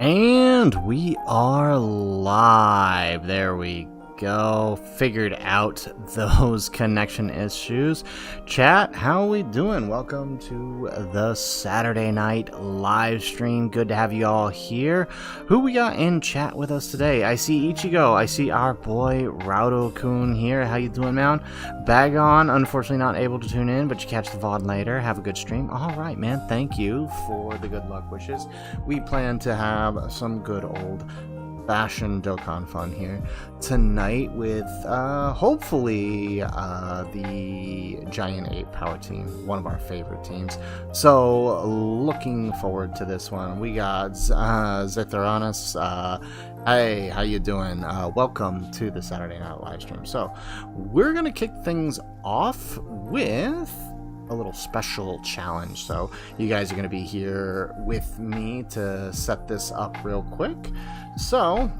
And we are live. There we go. Figured out those connection issues. Chat, how are we doing? Welcome to the Saturday night live stream. Good to have you all here. Who we got in chat with us today? I see Ichigo. I see our boy Raudo-kun here. How you doing, man? Bagon, unfortunately not able to tune in, but you catch the VOD later. Have a good stream. All right, man. Thank you for the good luck wishes. We plan to have some good old fashion Dokkan fun here tonight with hopefully the Giant 8 Power Team, one of our favorite teams. So looking forward to this one. We got Zetharanis. Hey, how you doing? Welcome to the Saturday Night live stream. So we're gonna kick things off with a little special challenge. So you guys are going to be here with me to set this up real quick. So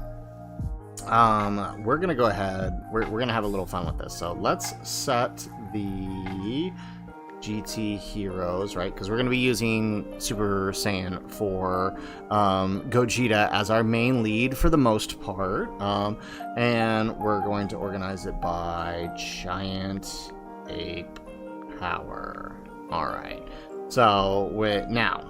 we're going to go ahead, we're going to have a little fun with this. So let's set the GT heroes, right? Because we're going to be using Super Saiyan for Gogeta as our main lead for the most part. And we're going to organize it by Giant Ape Power. All right. So now,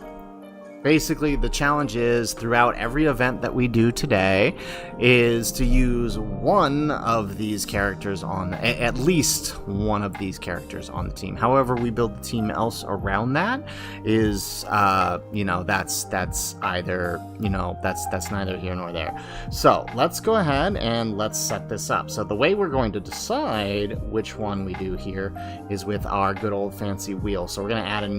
basically the challenge is throughout every event that we do today is to use one of these characters on, at least one of these characters on the team. However we build the team else around that is, you know, that's either, you know, that's neither here nor there. So let's go ahead and let's set this up. So the way we're going to decide which one we do here is with our good old fancy wheel. So we're going to add a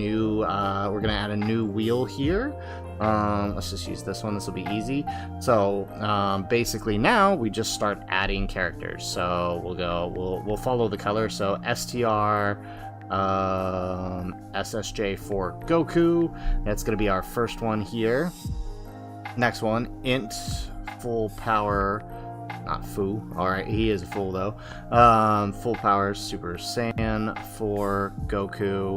new wheel here. Let's just use this one. This will be easy. So basically now we just start adding characters. So we'll follow the color. So STR SSJ for Goku. That's going to be our first one here. Next one, int full power, not Fu. All right, he is a fool though. Full power Super Saiyan for Goku.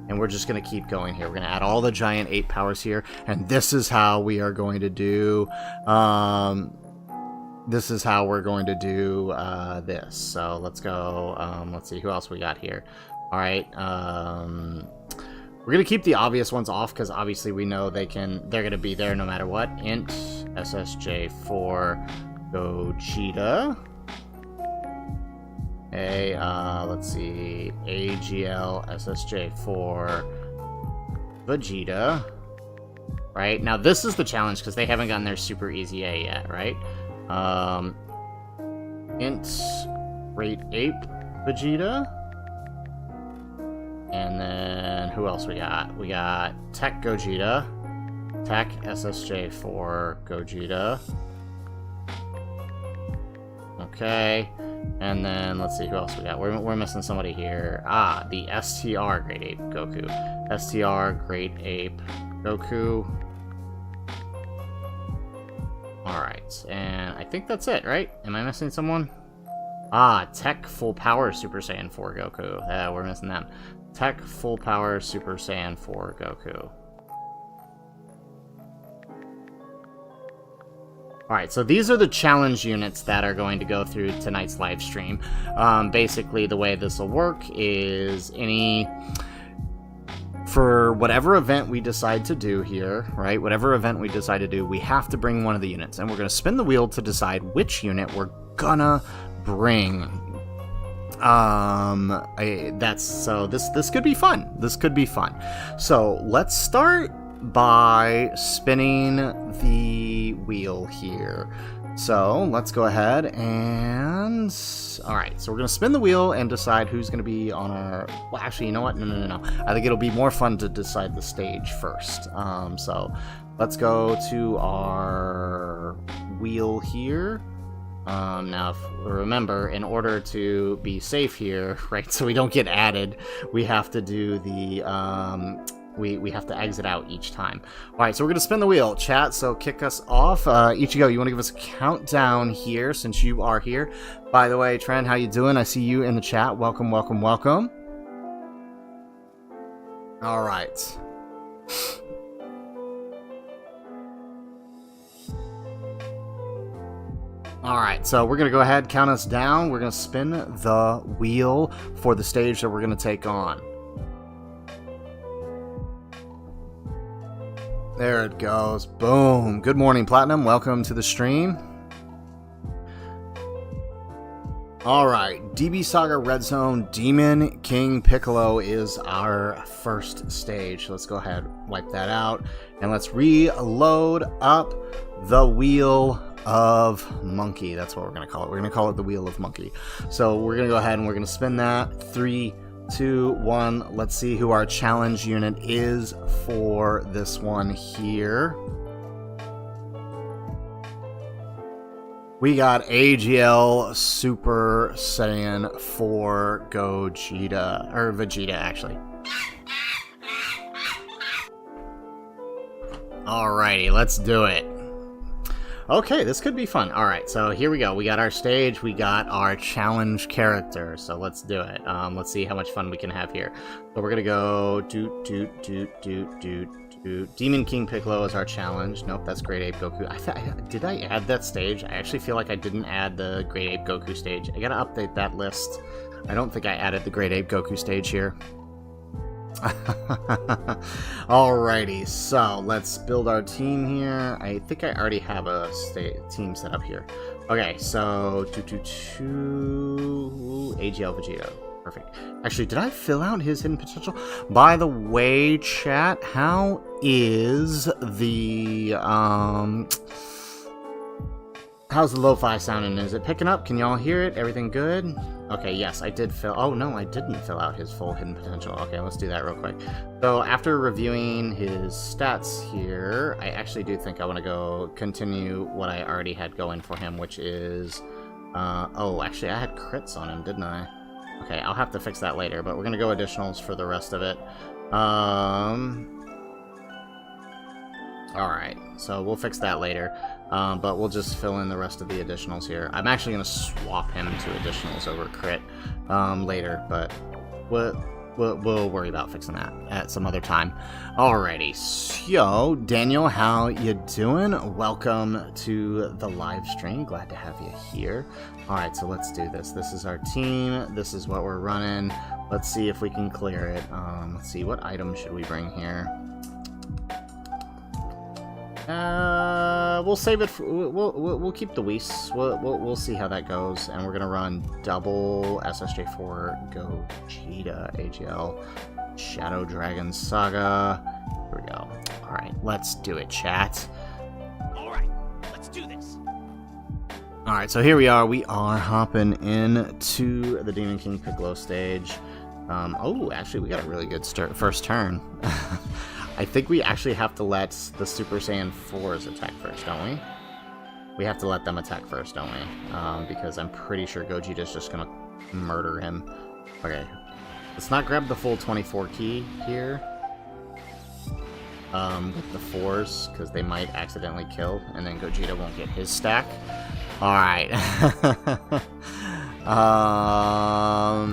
And we're just going to keep going here. We're going to add all the Giant 8 powers here. And this is how we are going to do... this is how we're going to do this. So let's go... let's see, who else we got here? All right. We're going to keep the obvious ones off because obviously we know they're going to be there no matter what. Int SSJ for Gogeta. Let's see, AGL SSJ for Vegeta. Right, now this is the challenge because they haven't gotten their Super Easy A yet, right? Int Great Ape Vegeta. And then who else we got? We got Tech Gogeta. Tech SSJ for Gogeta. Okay. And then, let's see, who else we got? We're missing somebody here. Ah, the STR Great Ape Goku. STR Great Ape Goku. Alright, and I think that's it, right? Am I missing someone? Ah, Tech Full Power Super Saiyan 4 Goku. Yeah, we're missing them. Tech Full Power Super Saiyan 4 Goku. Alright, so these are the challenge units that are going to go through tonight's live stream. Basically, the way this will work is for whatever event we decide to do here, right? Whatever event we decide to do, we have to bring one of the units. And we're going to spin the wheel to decide which unit we're gonna bring. This could be fun. This could be fun. So let's start by spinning the wheel here. So let's go ahead and... Alright, so we're going to spin the wheel and decide who's going to be on our... Well, actually, you know what? No. I think it'll be more fun to decide the stage first. So let's go to our wheel here. Now, remember, in order to be safe here, right, so we don't get added, we have to do the... We have to exit out each time. All right, so we're going to spin the wheel, chat, so kick us off. Ichigo, you want to give us a countdown here since you are here? By the way, Trent, how you doing? I see you in the chat. Welcome, welcome, welcome. All right. Alright, so we're going to go ahead, count us down. We're going to spin the wheel for the stage that we're going to take on. There it goes. Boom. Good morning, Platinum. Welcome to the stream. Alright, DB Saga Red Zone Demon King Piccolo is our first stage. Let's go ahead, wipe that out, and let's reload up the Wheel of Monkey. That's what we're going to call it. We're going to call it the Wheel of Monkey. So we're going to go ahead and we're going to spin that. 3, 2, 1. Let's see who our challenge unit is for this one here. We got AGL Super Saiyan 4 Gogeta, or Vegeta actually. Alrighty, let's do it. Okay, this could be fun. Alright, so here we go. We got our stage, we got our challenge character, so let's do it. Let's see how much fun we can have here. So we're gonna go Demon King Piccolo is our challenge. Nope, that's Great Ape Goku. Did I add that stage? I actually feel like I didn't add the Great Ape Goku stage. I gotta update that list. I don't think I added the Great Ape Goku stage here. Alrighty, so let's build our team here. I think I already have a team set up here. Okay, so AGL Vegeta. Perfect. Actually, did I fill out his hidden potential? By the way, chat, how is the how's the lo-fi sounding? Is it picking up? Can y'all hear it? Everything good? Okay, yes, I did fill... Oh, no, I didn't fill out his full hidden potential. Okay, let's do that real quick. So, after reviewing his stats here, I actually do think I want to go continue what I already had going for him, which is... oh, actually, I had crits on him, didn't I? Okay, I'll have to fix that later, but we're going to go additionals for the rest of it. Alright, so we'll fix that later. But we'll just fill in the rest of the additionals here. I'm actually going to swap him to additionals over crit later, but we'll worry about fixing that at some other time. Alrighty, so Daniel, how you doing? Welcome to the live stream. Glad to have you here. Alright, so let's do this. This is our team. This is what we're running. Let's see if we can clear it. Let's see, what item should we bring here? We'll save it. We'll keep the Whis. We'll see how that goes, and we're gonna run double SSJ4 Gogeta AGL Shadow Dragon Saga. Here we go. All right, let's do it, chat. All right, let's do this. All right, so here we are. We are hopping into the Demon King Piccolo stage. Oh, actually, we got a really good first turn. I think we actually have to let the Super Saiyan 4s attack first, don't we? We have to let them attack first, don't we? Because I'm pretty sure Gogeta's just gonna murder him. Okay, let's not grab the full 24 key here. With the 4s, because they might accidentally kill, and then Gogeta won't get his stack. Alright.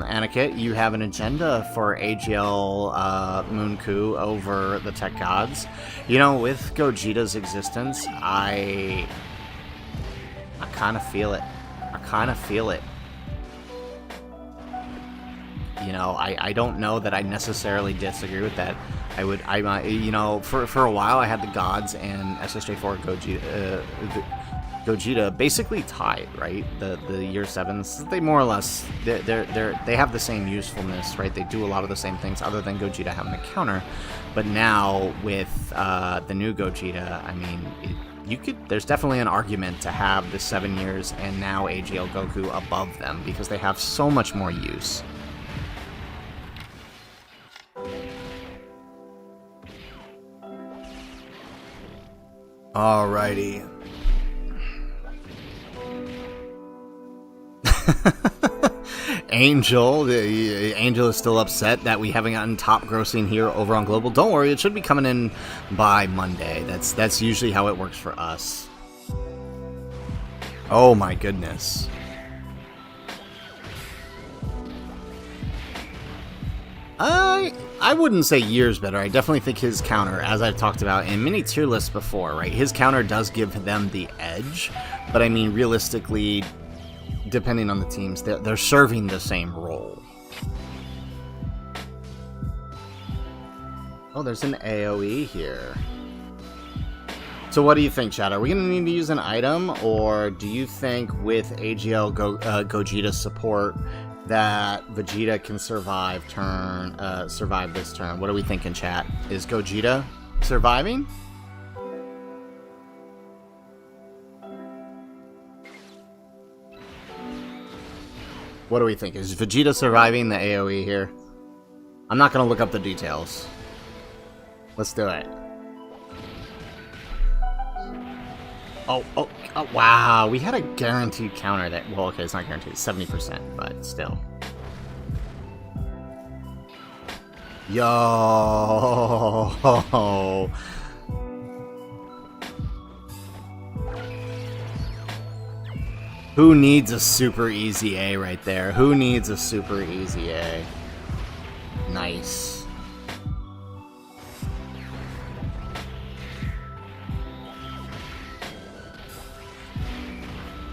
Aniket, you have an agenda for AGL Moonku over the Tech Gods. You know, with Gogeta's existence, I kind of feel it. I kind of feel it. You know, I don't know that I necessarily disagree with that. You know, for a while I had the Gods and SSJ4 Gogeta basically tied, right? The year 7s, they more or less they have the same usefulness, right? They do a lot of the same things other than Gogeta having a counter. But now with the new Gogeta, I mean, there's definitely an argument to have the 7 years and now AGL Goku above them because they have so much more use. Alrighty. Angel is still upset that we haven't gotten top grossing here over on Global. Don't worry, it should be coming in by Monday. That's usually how it works for us. Oh my goodness. I wouldn't say years better. I definitely think his counter, as I've talked about in many tier lists before, right? His counter does give them the edge, but I mean, realistically, depending on the teams, they're serving the same role. Oh, there's an AoE here. So what do you think, Chad? Are we going to need to use an item, or do you think with AGL Gogeta's support that Vegeta can survive this turn? What are we thinking, chat? Is Gogeta surviving? What do we think? Is Vegeta surviving the AoE here? I'm not going to look up the details. Let's do it. Oh, wow. We had a guaranteed counter that... Well, okay, it's not guaranteed. It's 70%, but still. Yo! Who needs a super easy A right there? Who needs a super easy A? Nice.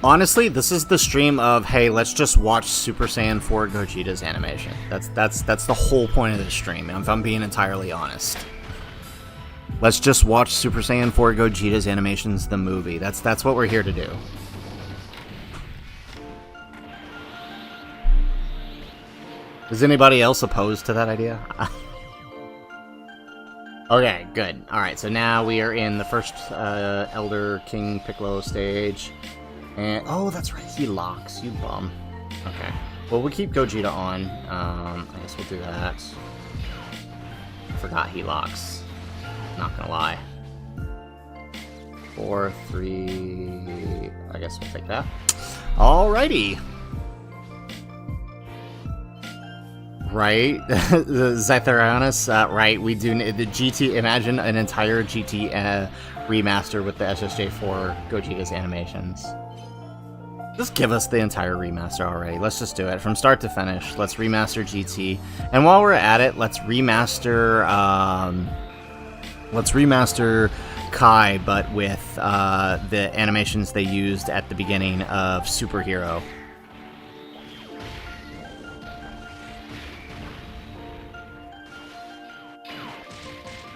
Honestly, this is the stream of, hey, let's just watch Super Saiyan 4 Gogeta's animation. That's the whole point of this stream, if I'm being entirely honest. Let's just watch Super Saiyan 4 Gogeta's animations, the movie. That's what we're here to do. Is anybody else opposed to that idea? Okay, good. Alright, so now we are in the first Elder King Piccolo stage. And, oh, that's right, he locks, you bum. Okay, well, we'll keep Gogeta on. I guess we'll do that. Forgot he locks. Not gonna lie. 4, 3... I guess we'll take that. Alrighty. Right? The Zytheranis, right, we do the GT, imagine an entire GT remaster with the SSJ4 Gogeta's animations. Just give us the entire remaster already. Let's just do it from start to finish. Let's remaster GT, and while we're at it, let's remaster Kai, but with the animations they used at the beginning of Superhero.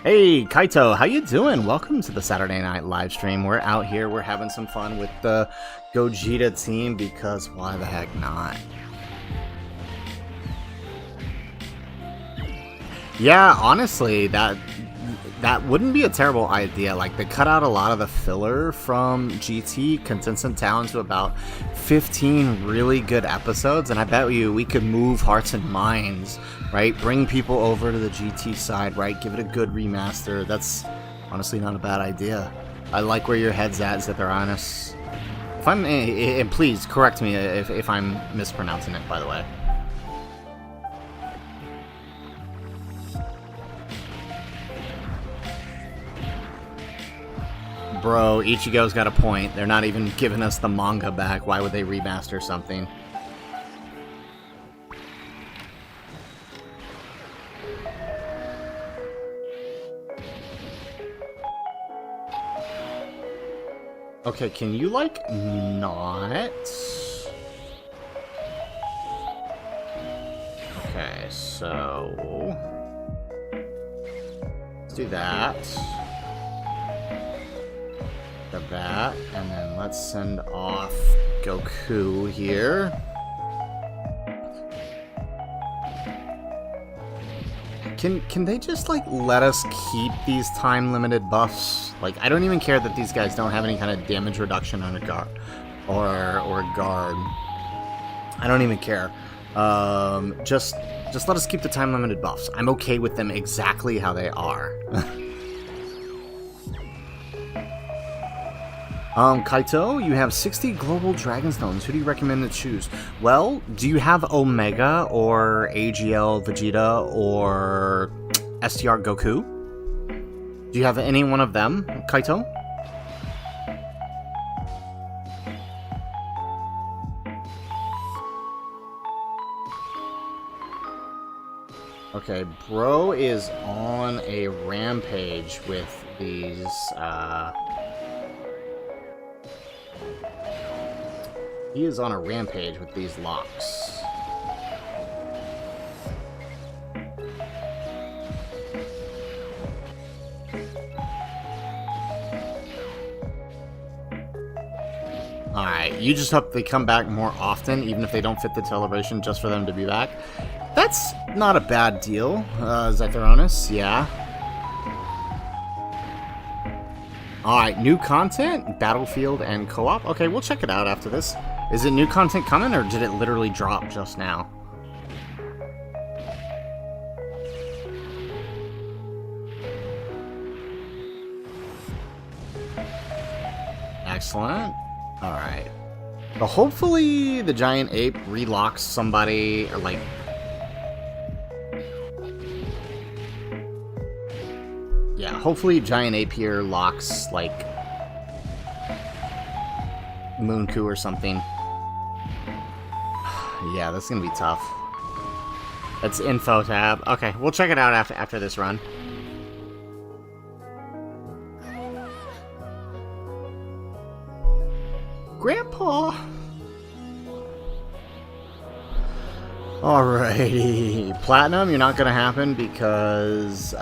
Hey, Kaito, how you doing? Welcome to the Saturday night live stream. We're out here, we're having some fun with the Gogeta team, because why the heck not? Yeah, honestly, that wouldn't be a terrible idea. Like, they cut out a lot of the filler from GT, condense them down to about 15 really good episodes, and I bet you we could move hearts and minds, right? Bring people over to the GT side, right? Give it a good remaster. That's honestly not a bad idea. I like where your head's at, Zytheranis. If I'm, and please correct me if I'm mispronouncing it, by the way. Bro, Ichigo's got a point. They're not even giving us the manga back. Why would they remaster something? Okay, can you, like, not? Okay, so... let's do that. That, and then let's send off Goku here. Can they just, like, let us keep these time-limited buffs? Like, I don't even care that these guys don't have any kind of damage reduction on a guard or guard. I don't even care. Just let us keep the time-limited buffs. I'm okay with them exactly how they are. Kaito, you have 60 global Dragon Stones. Who do you recommend to choose? Well, do you have Omega or AGL Vegeta or STR Goku? Do you have any one of them, Kaito? Okay, bro is on a rampage with these, he is on a rampage with these locks. Alright, you just hope they come back more often, even if they don't fit the celebration, just for them to be back. That's not a bad deal, Zetharonis, yeah. Alright, new content, Battlefield, and co-op. Okay, we'll check it out after this. Is it new content coming, or did it literally drop just now? Excellent. Alright. But hopefully the giant ape relocks somebody, or like... Yeah, hopefully giant ape here locks, like... Moonku or something. Yeah, that's gonna be tough. That's info tab. Okay, we'll check it out after this run. Grandpa! Alrighty. Platinum, you're not gonna happen because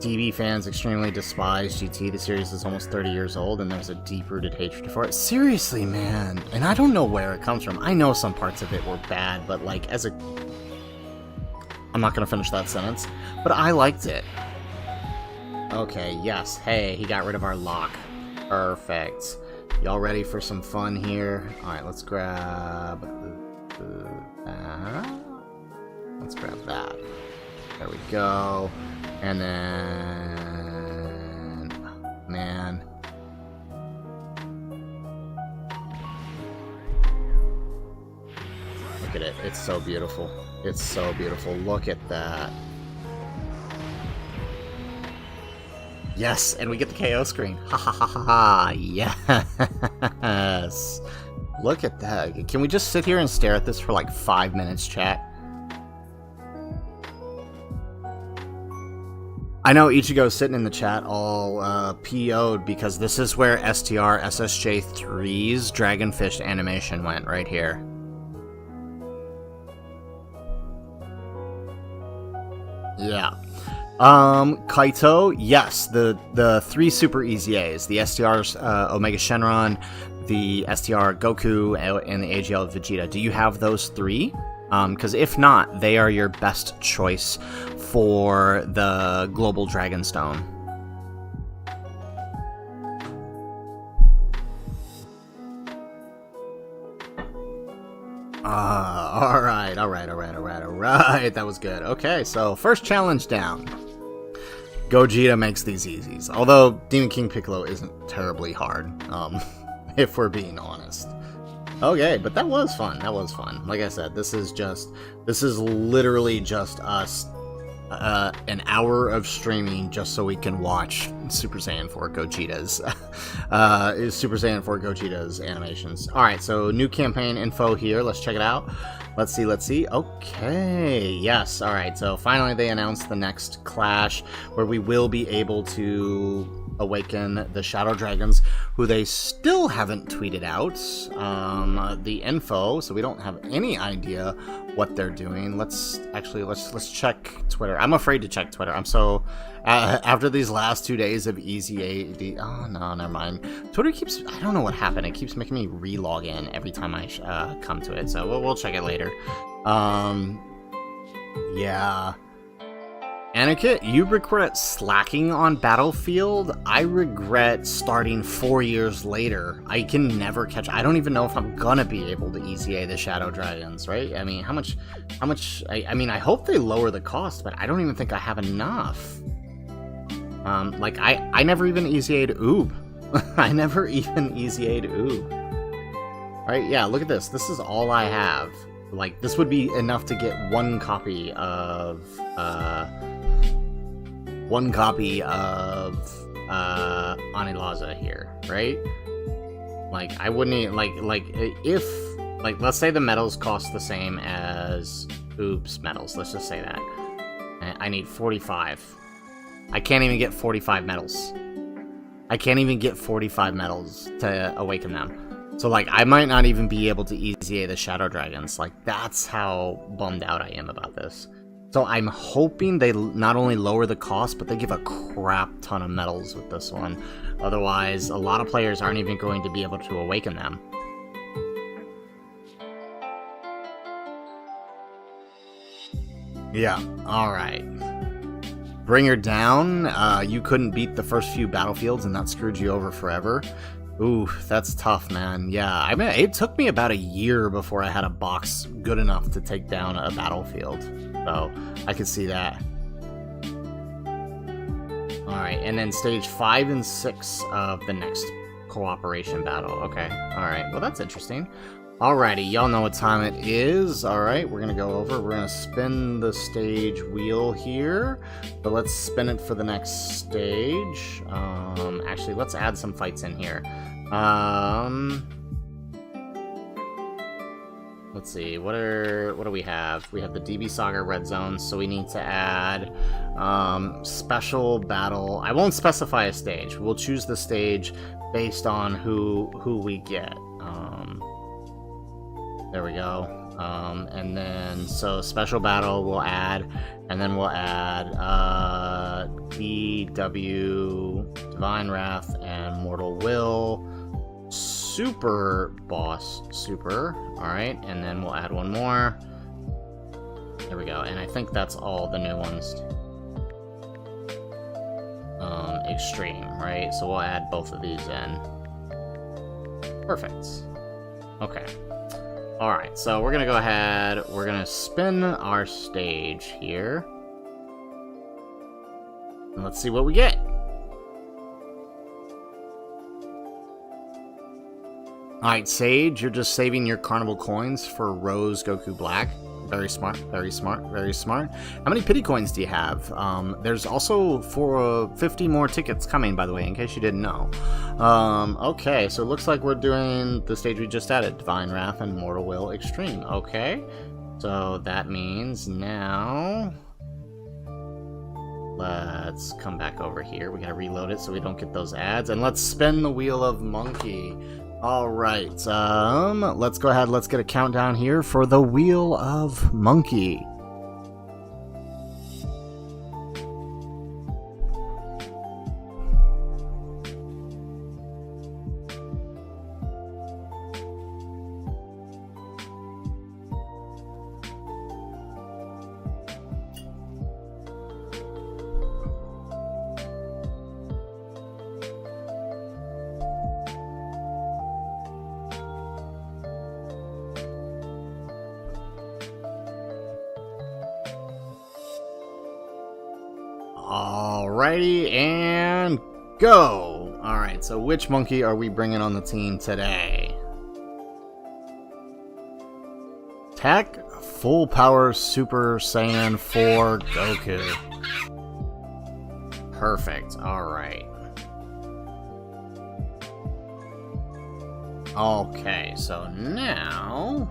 DB fans extremely despise GT. The series is almost 30 years old and there's a deep-rooted hatred for it. Seriously, man. And I don't know where it comes from. I know some parts of it were bad, but like as a... I'm not gonna finish that sentence. But I liked it. Okay, yes. Hey, he got rid of our lock. Perfect. Y'all ready for some fun here? Alright, let's grab... let's grab that. There we go. And then... Man. Look at it. It's so beautiful. It's so beautiful. Look at that. Yes, and we get the KO screen. Ha ha ha ha ha. Yes. Look at that. Can we just sit here and stare at this for like 5 minutes, chat? I know Ichigo's sitting in the chat all PO'd because this is where STR SSJ3's Dragonfish animation went, right here. Yeah. Kaito, yes, the 3 super easy A's, the STR's Omega Shenron, the STR Goku, and the AGL Vegeta. Do you have those 3? Because if not, they are your best choice for the Global Dragonstone. Alright. That was good. Okay, so first challenge down. Gogeta makes these easies. Although Demon King Piccolo isn't terribly hard, if we're being honest. Okay, but that was fun. That was fun. Like I said, this is literally just us an hour of streaming just so we can watch Super Saiyan 4 Gogeta's Super Saiyan 4 Gogeta's animations. Alright, so new campaign info here. Let's check it out. Let's see. Okay, yes. Alright, so finally they announced the next clash where we will be able to awaken the Shadow Dragons, who they still haven't tweeted out the info, so we don't have any idea what they're doing. Let's check Twitter. I'm afraid to check Twitter. I'm so after these last 2 days of Easy A. Oh no, never mind. Twitter keeps, I don't know what happened. It keeps making me re-log in every time I come to it. So we'll check it later. Yeah. Anikit, you regret slacking on Battlefield. I regret starting 4 years later. I can never catch... I don't even know if I'm gonna be able to Easy A the Shadow Dragons, right? I mean, how much... I mean, I hope they lower the cost, but I don't even think I have enough. Like, I never even Easy A'd Oob. I never even Easy A'd Oob. Right? Yeah, look at this. This is all I have. Like, this would be enough to get one copy of Anilaza here, right? Like, I wouldn't like if, like, let's say the medals cost the same as Oops, medals. Let's just say that. I need 45. I can't even get 45 medals. I can't even get 45 medals to awaken them. So, like, I might not even be able to easy A the Shadow Dragons. Like, that's how bummed out I am about this. So I'm hoping they not only lower the cost, but they give a crap ton of medals with this one. Otherwise, a lot of players aren't even going to be able to awaken them. Yeah, alright. Bring her down. You couldn't beat the first few battlefields and that screwed you over forever. Ooh, that's tough, man. Yeah, I mean, it took me about a year before I had a box good enough to take down a battlefield. So, I could see that. Alright, and then stage 5 and 6 of the next cooperation battle. Okay, alright. Well, that's interesting. Alrighty, y'all know what time it is. Alright, we're gonna go over. We're gonna spin the stage wheel here. But let's spin it for the next stage. Actually, let's add some fights in here. Let's see, what do we have? We have the DB Saga Red Zone, so we need to add special battle. I won't specify a stage. We'll choose the stage based on who we get. There we go. And then, so special battle we'll add, and then we'll add DW, Divine Wrath, and Mortal Will. Super Boss Super. Alright, and then we'll add one more. There we go, and I think that's all the new ones. Extreme, right? So we'll add both of these in. Perfect. Okay. Alright, so we're gonna go ahead, we're gonna spin our stage here. And let's see what we get. Alright, Sage, you're just saving your Carnival coins for Rose Goku Black. Very smart, very smart, very smart. How many pity coins do you have? There's also 50 more tickets coming, by the way, in case you didn't know. Okay, so it looks like we're doing the stage we just added, Divine Wrath and Mortal Will Extreme. Okay, so that means now... Let's come back over here. We gotta reload it so we don't get those ads. And let's spin the Wheel of Monkey. Alright, let's go ahead, let's get a countdown here for the Wheel of Monkey. Alrighty, and go! Alright, so which monkey are we bringing on the team today? Tech Full Power Super Saiyan 4 Goku. Perfect, alright. Okay, so now...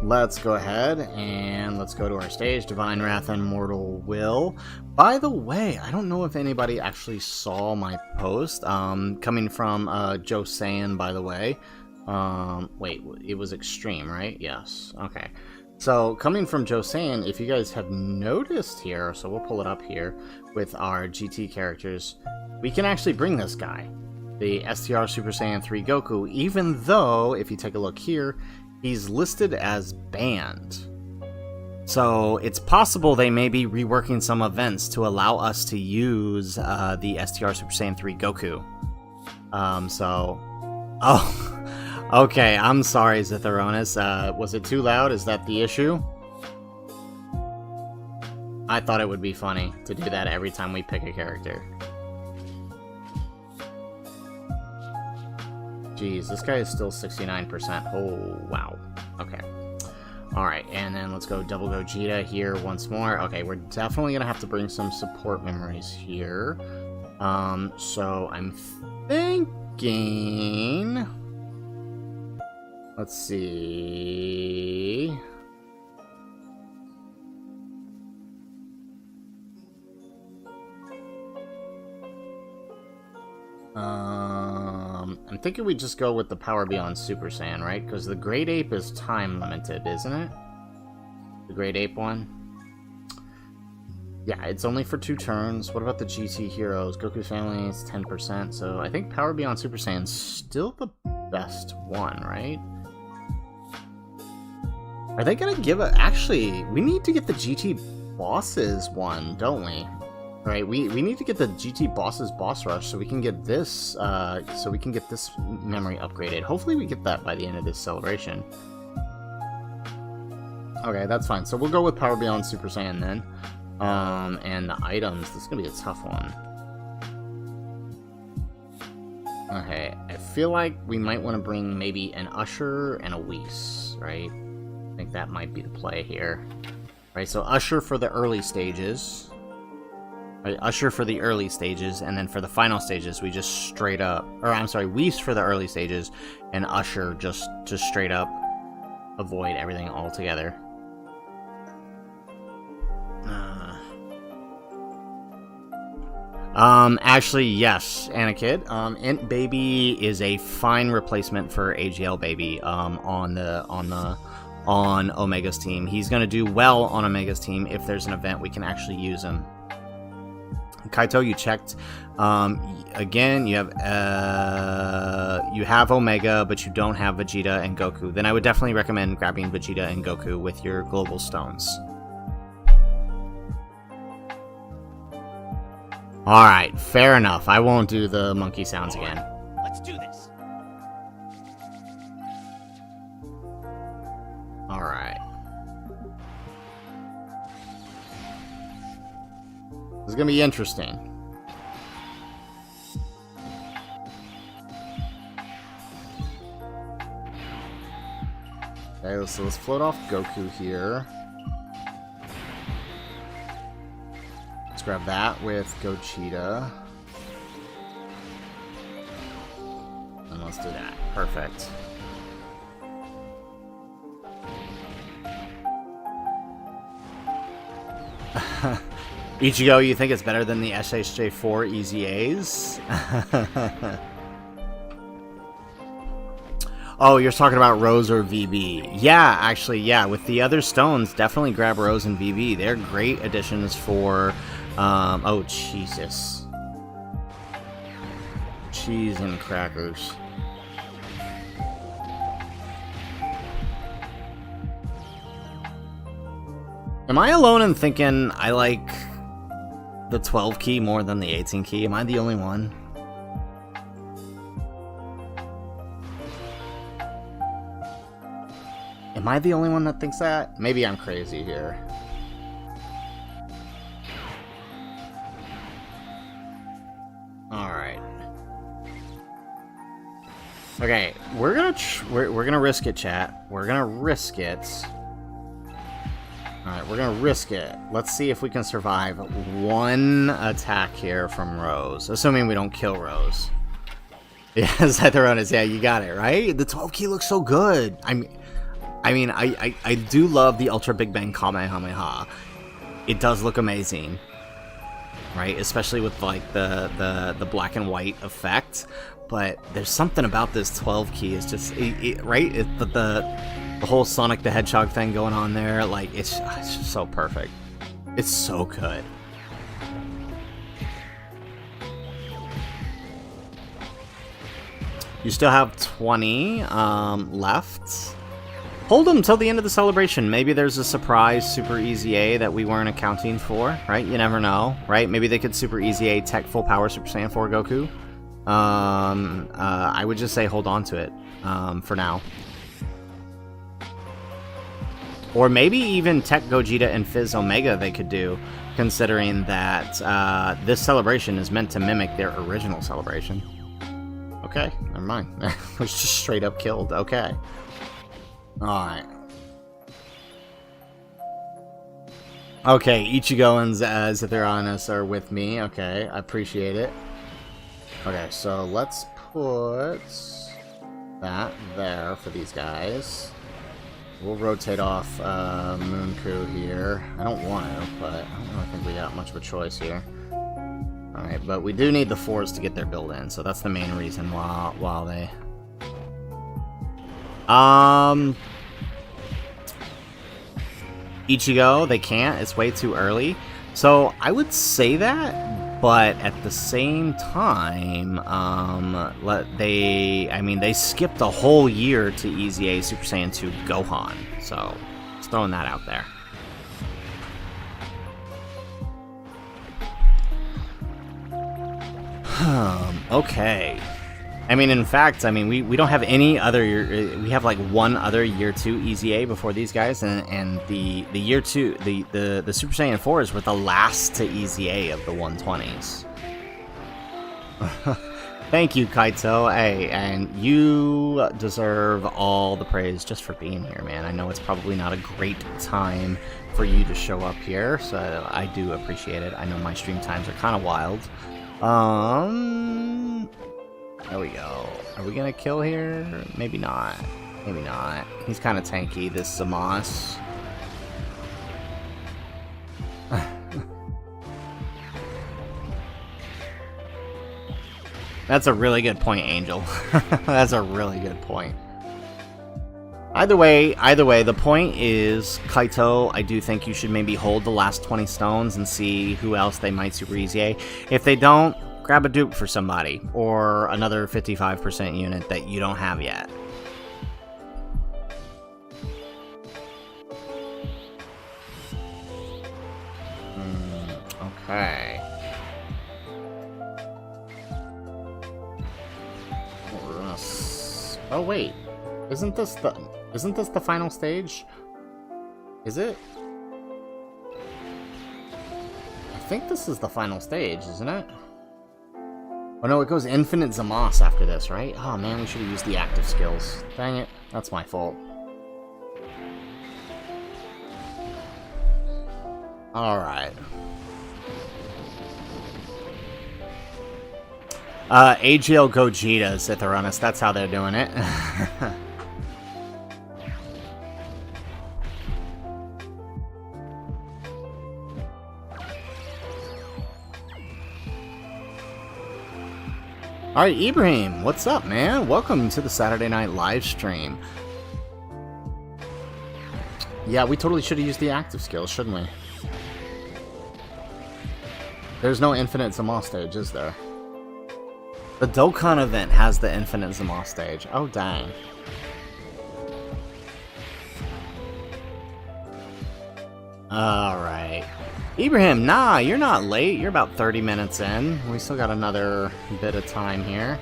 let's go ahead and let's go to our stage, Divine Wrath and Mortal Will. By the way, I don't know if anybody actually saw my post, coming from Joe Saiyan, by the way. Wait, it was Extreme, right? Yes, okay. So, coming from Joe Saiyan, if you guys have noticed here, so we'll pull it up here with our GT characters, we can actually bring this guy, the STR Super Saiyan 3 Goku, even though, if you take a look here, he's listed as banned. So it's possible they may be reworking some events to allow us to use the STR Super Saiyan 3 Goku. Oh, okay, I'm sorry, Zitharonis. Was it too loud? Is that the issue? I thought it would be funny to do that every time we pick a character. Jeez, this guy is still 69%. Oh, wow. Okay. Alright, and then let's go double Gogeta here once more. Okay, we're definitely going to have to bring some support memories here. So I'm thinking... let's see... I'm thinking we just go with the Power Beyond Super Saiyan, right? Because the Great Ape is time limited, isn't it? The Great Ape one? Yeah, it's only for 2 turns. What about the GT Heroes? Goku's family is 10%, so I think Power Beyond Super Saiyan's still the best one, right? Are they gonna give a... Actually, we need to get the GT Bosses one, don't we? Right, we need to get the GT Bosses Boss Rush so we can get this, memory upgraded. Hopefully we get that by the end of this celebration. Okay, that's fine. So we'll go with Power Beyond Super Saiyan then. And the items, this is gonna be a tough one. Okay, I feel like we might want to bring maybe an Usher and a Whis, right? I think that might be the play here. Right, so Usher for the early stages. Right, Usher for the early stages, and then for the final stages, we just straight up... Or, I'm sorry, Whis for the early stages, and Usher just straight up avoid everything altogether. Actually, yes, Anakid. Int Baby is a fine replacement for AGL Baby, on Omega's team. He's gonna do well on Omega's team if there's an event we can actually use him. Kaito, you checked. Again, you have Omega, but you don't have Vegeta and Goku. Then I would definitely recommend grabbing Vegeta and Goku with your global stones. Alright, fair enough. I won't do the monkey sounds again. Let's do this. Alright. This is gonna be interesting. Okay, so let's float off Goku here. Let's grab that with Gogeta. And let's do that. Perfect. Ichigo, you think it's better than the SHJ4 Easy A's? Oh, you're talking about Rose or VB. Yeah, actually, yeah. With the other stones, definitely grab Rose and VB. They're great additions for... oh, Jesus. Cheese and crackers. Am I alone in thinking I like the 12 key more than the 18 key? Am I the only one? Am I the only one that thinks that? Maybe I'm crazy here. Alright. Okay, we're gonna risk it, chat. We're gonna risk it. Alright, we're gonna risk it. Let's see if we can survive one attack here from Rose. Assuming we don't kill Rose. Yeah, Zytheronis, yeah, you got it, right? The 12 key looks so good. I do love the Ultra Big Bang Kamehameha. It does look amazing. Right? Especially with like the black and white effect. But there's something about this 12 key. It's just right? The whole Sonic the Hedgehog thing going on there, like it's just so perfect. It's so good. You still have 20 left. Hold them till the end of the celebration. Maybe there's a surprise Super Easy A that we weren't accounting for, right? You never know, right? Maybe they could Super Easy A Tech Full Power Super Saiyan 4 Goku. I would just say hold on to it for now. Or maybe even Tech Gogeta and Fizz Omega they could do, considering that this celebration is meant to mimic their original celebration. Okay, never mind. It was just straight up killed. Okay. Alright. Okay, Ichigo and Zytheronis are with me. Okay, I appreciate it. Okay, so let's put that there for these guys. We'll rotate off Moonku here. I don't want to, but I don't really think we got much of a choice here. Alright, but we do need the 4s to get their build in, so that's the main reason while they... Ichigo, they can't. It's way too early. So I would say that, but at the same time, they skipped a whole year to EZA Super Saiyan 2 Gohan. So just throwing that out there. Okay. I mean, in fact, we don't have any other year. We have like one other year 2 EZA before these guys, and the year 2, the Super Saiyan 4s were the last to EZA of the 120s. Thank you, Kaito. Hey, and you deserve all the praise just for being here, man. I know it's probably not a great time for you to show up here, so I do appreciate it. I know my stream times are kind of wild. There we go. Are we gonna kill here? Maybe not. Maybe not. He's kind of tanky, this Samas. That's a really good point, Angel. That's a really good point. Either way, the point is, Kaito, I do think you should maybe hold the last 20 stones and see who else they might Super EZA. If they don't, grab a dupe for somebody, or another 55% unit that you don't have yet. Okay. Oh wait, isn't this the final stage? Is it? I think this is the final stage, isn't it? Oh no, it goes Infinite Zamas after this, right? Oh man, we should have used the active skills. Dang it, that's my fault. Alright. AGL Gogeta, Zithorunus, that's how they're doing it. Alright, Ibrahim, what's up, man? Welcome to the Saturday night live stream. Yeah, we totally should have used the active skills, shouldn't we? There's no Infinite Zamas stage, is there? The Dokkan event has the Infinite Zamas stage. Oh, dang. Alright. Ibrahim, nah, you're not late. You're about 30 minutes in. We still got another bit of time here.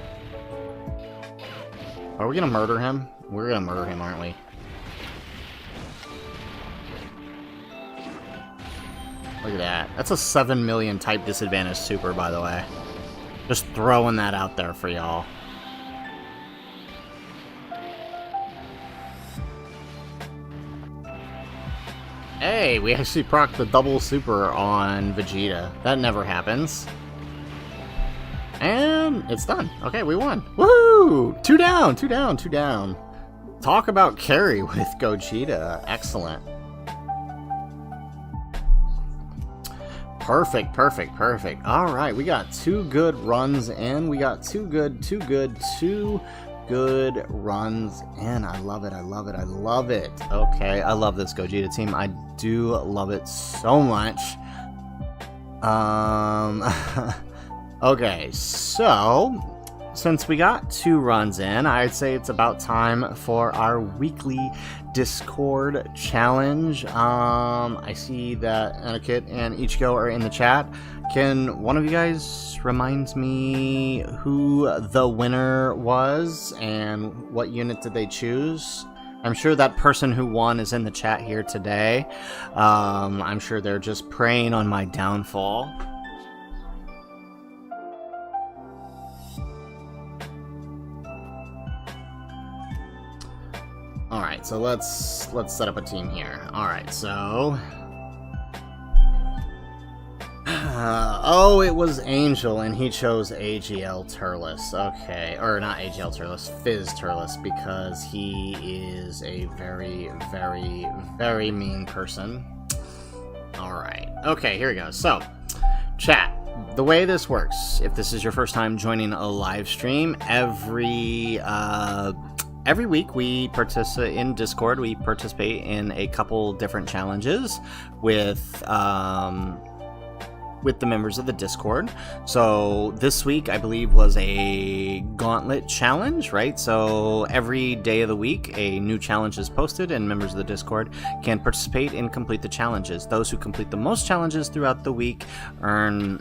Are we gonna murder him? We're gonna murder him, aren't we? Look at that. That's a 7 million type disadvantage super, by the way. Just throwing that out there for y'all. Hey, we actually procced the double super on Vegeta. That never happens. And it's done. Okay, we won. Woohoo! 2 down, 2 down, 2 down. Talk about carry with Gogeta. Excellent. Perfect, perfect, perfect. Alright, we got 2 good runs in. We got 2 good runs in. I love it, I love it, I love it. Okay, I love this Gogeta team. I do love it so much. Okay, so since we got 2 runs in, I'd say it's about time for our weekly Discord challenge. I see that Etiquette and Ichigo are in the chat. Can one of you guys remind me who the winner was and what unit did they choose? I'm sure that person who won is in the chat here today. I'm sure they're just preying on my downfall. Alright, so let's set up a team here. Alright, so... oh, it was Angel, and he chose AGL Turles. Okay, or not AGL Turles, Fizz Turles, because he is a very, very, very mean person. Alright, okay, here we go. So, chat, the way this works, if this is your first time joining a live stream, every week we participate in Discord. We participate in a couple different challenges with the members of the Discord. So this week, I believe, was a gauntlet challenge, right? So every day of the week, a new challenge is posted, and members of the Discord can participate and complete the challenges. Those who complete the most challenges throughout the week earn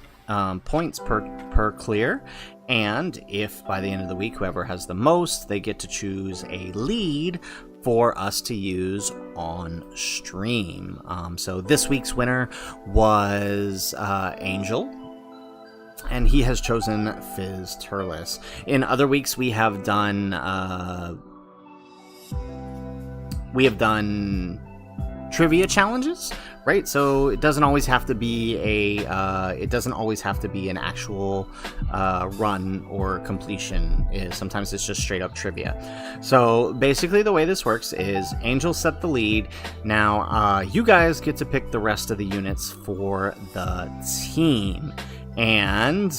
points per clear. And if by the end of the week, whoever has the most, they get to choose a lead for us to use on stream. So this week's winner was Angel, and he has chosen Fizz Turles. In other weeks, we have done trivia challenges, right? So it doesn't always have to be an actual run or completion. Sometimes it's just straight up trivia. So basically the way this works is Angel set the lead. Now you guys get to pick the rest of the units for the team. And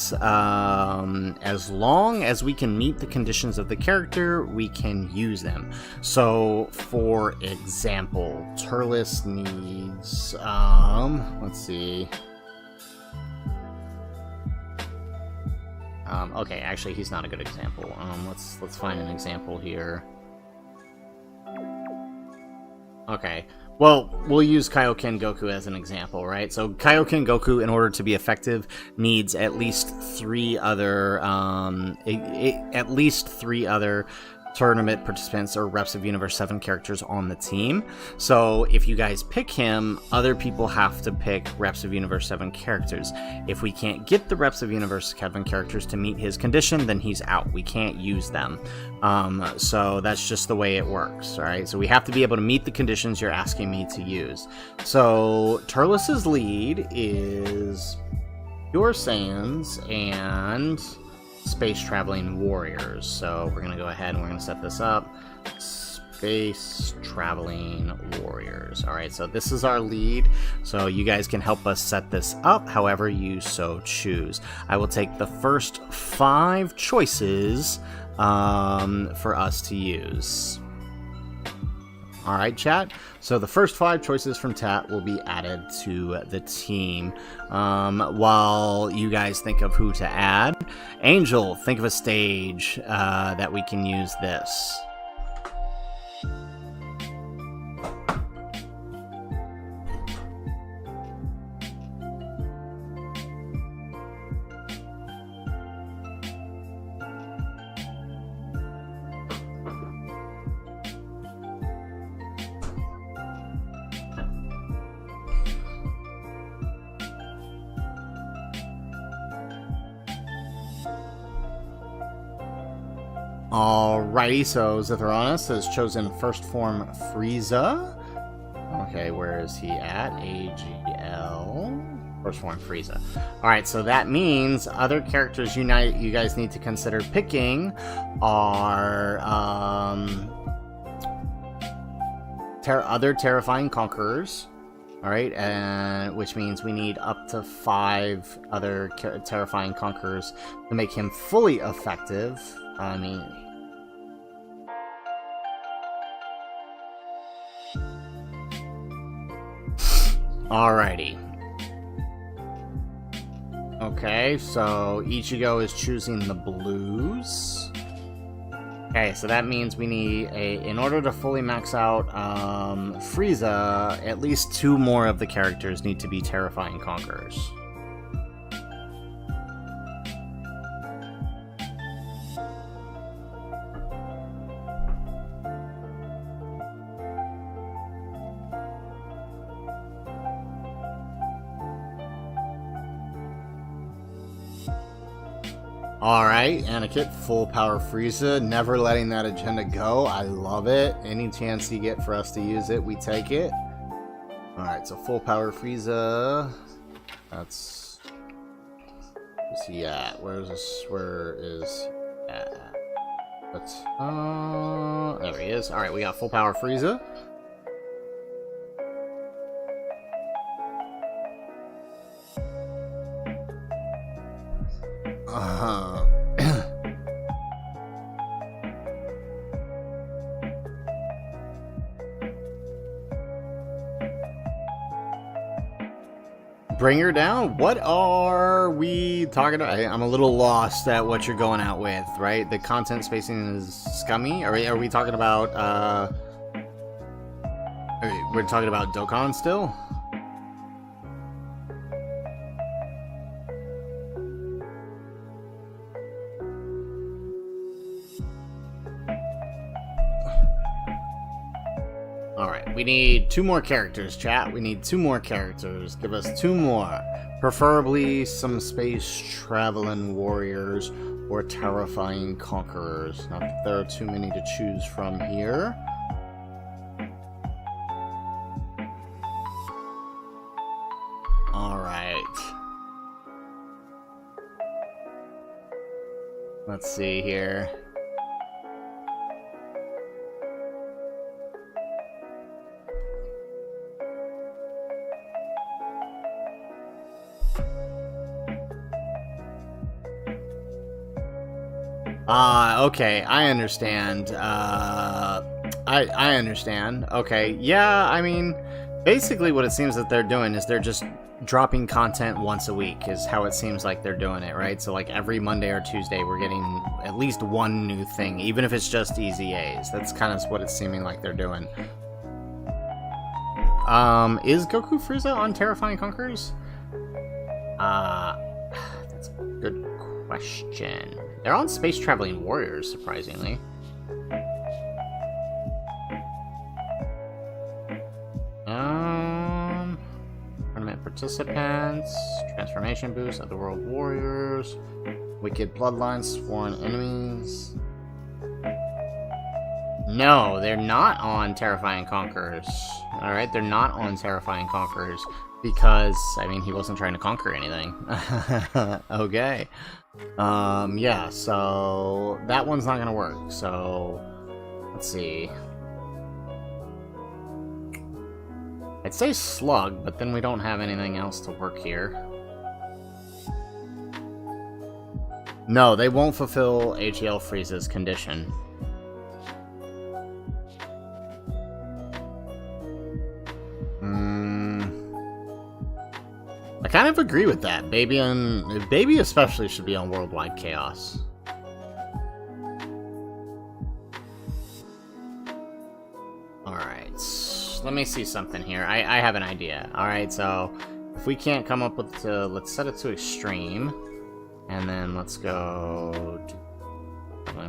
as long as we can meet the conditions of the character, we can use them. So, for example, Turles needs, let's see. Okay, actually, he's not a good example. Let's find an example here. Okay. Well, we'll use Kaioken Goku as an example, right? So Kaioken Goku, in order to be effective, needs at least three other tournament participants or Reps of Universe 7 characters on the team. So if you guys pick him, other people have to pick Reps of Universe 7 characters. If we can't get the Reps of Universe 7 characters to meet his condition, then he's out. We can't use them. So that's just the way it works, all right? So we have to be able to meet the conditions you're asking me to use. So Turles' lead is Pure Saiyans and Space Traveling Warriors. So we're going to go ahead and we're going to set this up. Space Traveling Warriors. All right, so this is our lead. So you guys can help us set this up however you so choose. I will take the first 5 choices for us to use. All right, chat. So the first 5 choices from chat will be added to the team. While you guys think of who to add, Angel, think of a stage that we can use this. Alrighty, so Zithronis has chosen First Form Frieza. Okay, where is he at? AGL. First Form Frieza. Alright, so that means other characters you guys need to consider picking are other Terrifying Conquerors. Alright, and which means we need up to 5 other Terrifying Conquerors to make him fully effective. I mean... Alrighty. Okay, so Ichigo is choosing the blues. Okay, so that means we need in order to fully max out Frieza, at least 2 more of the characters need to be Terrifying Conquerors. Alright, Aniket, full power Frieza, never letting that agenda go. I love it. Any chance you get for us to use it, we take it. Alright, so full power Frieza. That's... Where's he at? Where is he at? There he is. Alright, we got full power Frieza. Bring her down? What are we talking about? I'm a little lost at what you're going out with, right? The content spacing is scummy? Are we talking about, we're talking about Dokkan still? Alright, we need 2 more characters, chat. We need 2 more characters. Give us 2 more. Preferably some space traveling warriors or terrifying conquerors. Not that there are too many to choose from here. Alright. Let's see here. Okay, I understand. I understand. Okay, yeah, I mean, basically what it seems that they're doing is they're just dropping content once a week is how it seems like they're doing it, right? So like every Monday or Tuesday we're getting at least one new thing, even if it's just Easy A's. That's kind of what it's seeming like they're doing. Is Goku Frieza on Terrifying Conquerors? That's a good question. They're on Space Traveling Warriors, surprisingly. Tournament participants, transformation boost, Otherworld Warriors, Wicked Bloodlines, Sworn Enemies. No, they're not on Terrifying Conquerors. Alright, they're not on Terrifying Conquerors because, I mean, he wasn't trying to conquer anything. Okay. Yeah, so that one's not gonna work. So, let's see. I'd say Slug, but then we don't have anything else to work here. No, they won't fulfill HL Frieza's condition. I kind of agree with that. Baby especially should be on Worldwide Chaos. Alright, let me see something here. I have an idea. Alright, so if we can't come up with, let's set it to extreme. And then let's go to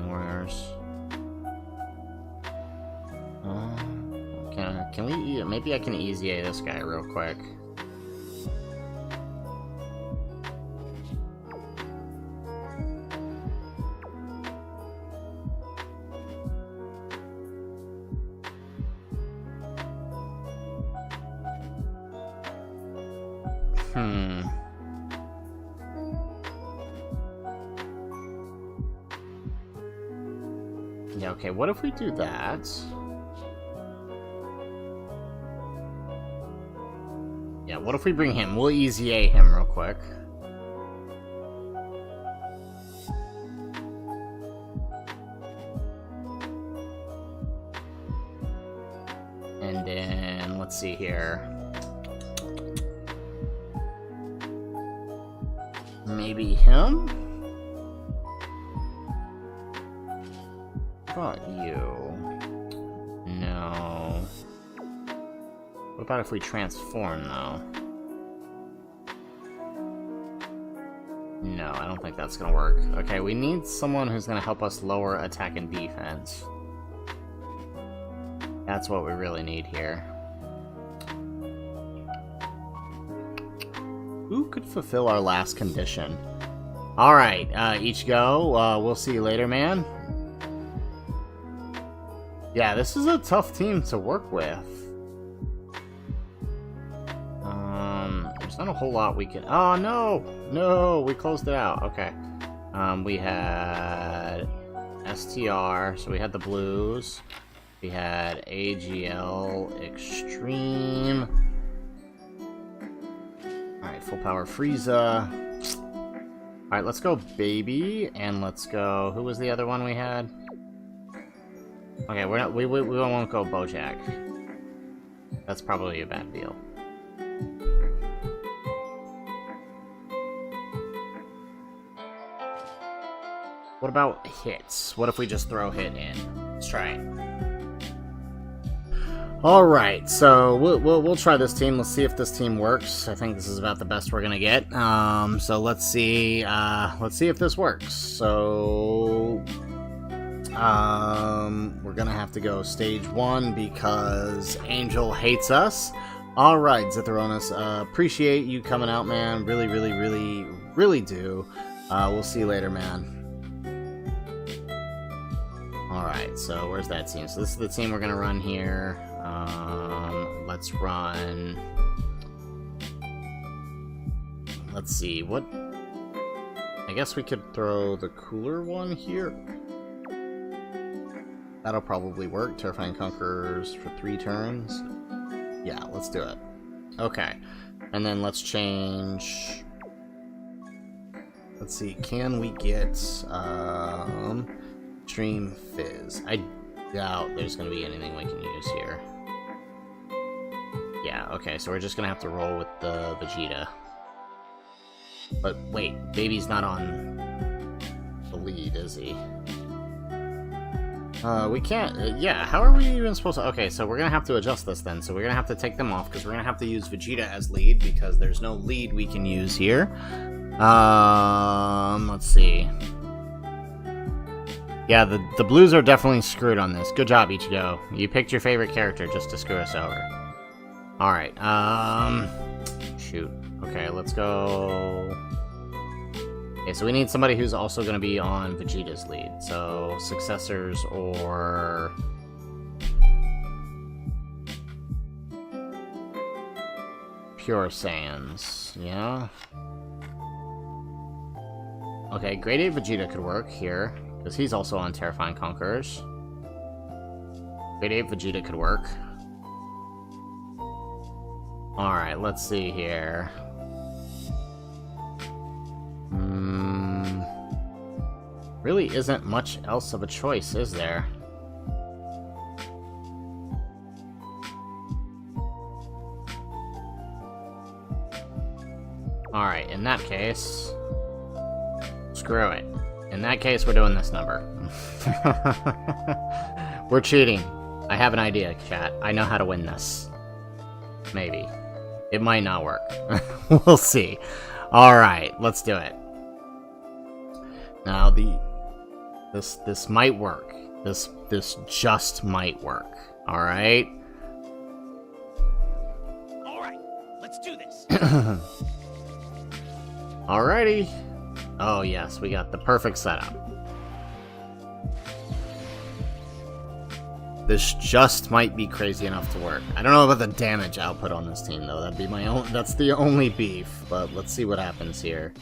Warriors. Can we, maybe I can easy A this guy real quick. Yeah, okay, what if we do that? Yeah, what if we bring him? We'll easy A him real quick. And then, let's see here. Maybe him? What about you? No. What about if we transform, though? No, I don't think that's gonna work. Okay, we need someone who's gonna help us lower attack and defense. That's what we really need here. Who could fulfill our last condition? Alright, Ichigo, we'll see you later, man. Yeah, this is a tough team to work with. There's not a whole lot we can... Oh, no! No! We closed it out. Okay. We had STR, so we had the blues. We had AGL Extreme. Alright, full power Frieza. Alright, let's go Baby, and let's go... Who was the other one we had? Okay, we won't go Bojack. That's probably a bad deal. What about hits? What if we just throw hit in? Let's try it. Alright, so we'll try this team. Let's see if this team works. I think this is about the best we're gonna get. So let's see if this works. So we're gonna have to go stage 1 because Angel hates us. Alright, Zithronis, appreciate you coming out, man. Really, really, really, really do. We'll see you later, man. Alright, so where's that team? So this is the team we're gonna run here. Let's run... Let's see, what... I guess we could throw the cooler one here. That'll probably work. Terrifying Conquerors for 3 turns. Yeah, let's do it. Okay. And then let's change... Let's see, can we get... Stream Fizz. I doubt there's going to be anything we can use here. Yeah, okay, so we're just going to have to roll with the Vegeta. But wait, Baby's not on the lead, is he? We can't... yeah, how are we even supposed to... Okay, so we're going to have to adjust this then. So we're going to have to take them off, because we're going to have to use Vegeta as lead, because there's no lead we can use here. Let's see... Yeah, the blues are definitely screwed on this. Good job, Ichigo. You picked your favorite character just to screw us over. Alright, shoot. Okay, let's go... Okay, so we need somebody who's also going to be on Vegeta's lead. So, successors or... Pure Saiyans, yeah? Okay, Grade 8 Vegeta could work here. Because he's also on Terrifying Conquerors. Grade 8 Vegeta could work. Alright, let's see here. Really isn't much else of a choice, is there? Alright, in that case... Screw it. In that case, we're doing this number. We're cheating. I have an idea, chat. I know how to win this. Maybe. It might not work. We'll see. Alright, let's do it. Now, this might work. This just might work. Alright? Alright, let's do this. Alrighty. Oh yes, we got the perfect setup. This just might be crazy enough to work. I don't know about the damage output on this team though. That'd be my own. That's the only beef. But let's see what happens here.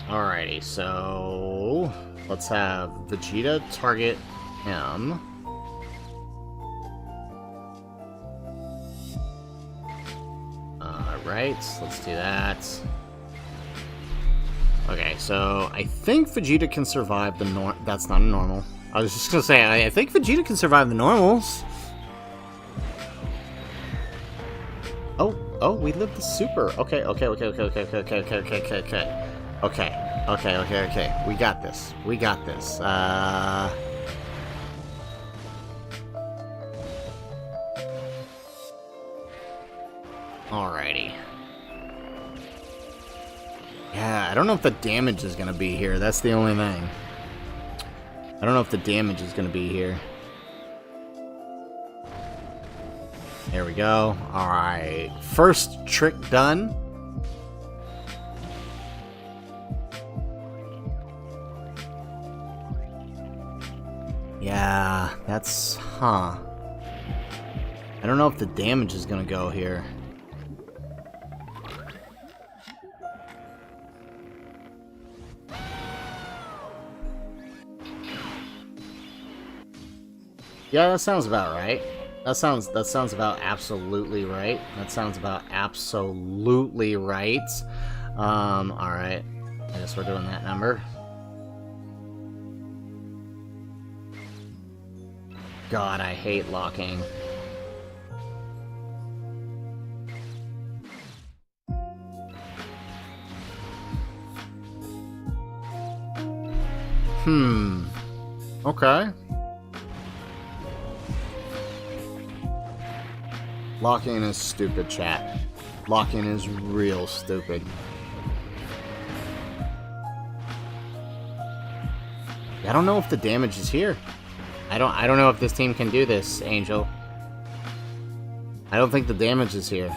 Alrighty, so let's have Vegeta target him. Right, let's do that. Okay, so I think Vegeta can survive the that's not a normal. I was just gonna say, I think Vegeta can survive the normals. Oh, we lived the super. Okay. Okay. We got this. Alrighty. Yeah, I don't know if the damage is gonna be here. That's the only thing. I don't know if the damage is gonna be here. There we go. Alright. First trick done. Yeah, that's... Huh. I don't know if the damage is gonna go here. Yeah, that sounds about right. That sounds about absolutely right. Alright. I guess we're doing that number. God, I hate locking. Okay. Locking is stupid, chat. Locking is real stupid. I don't know if the damage is here. I don't know if this team can do this, Angel. I don't think the damage is here.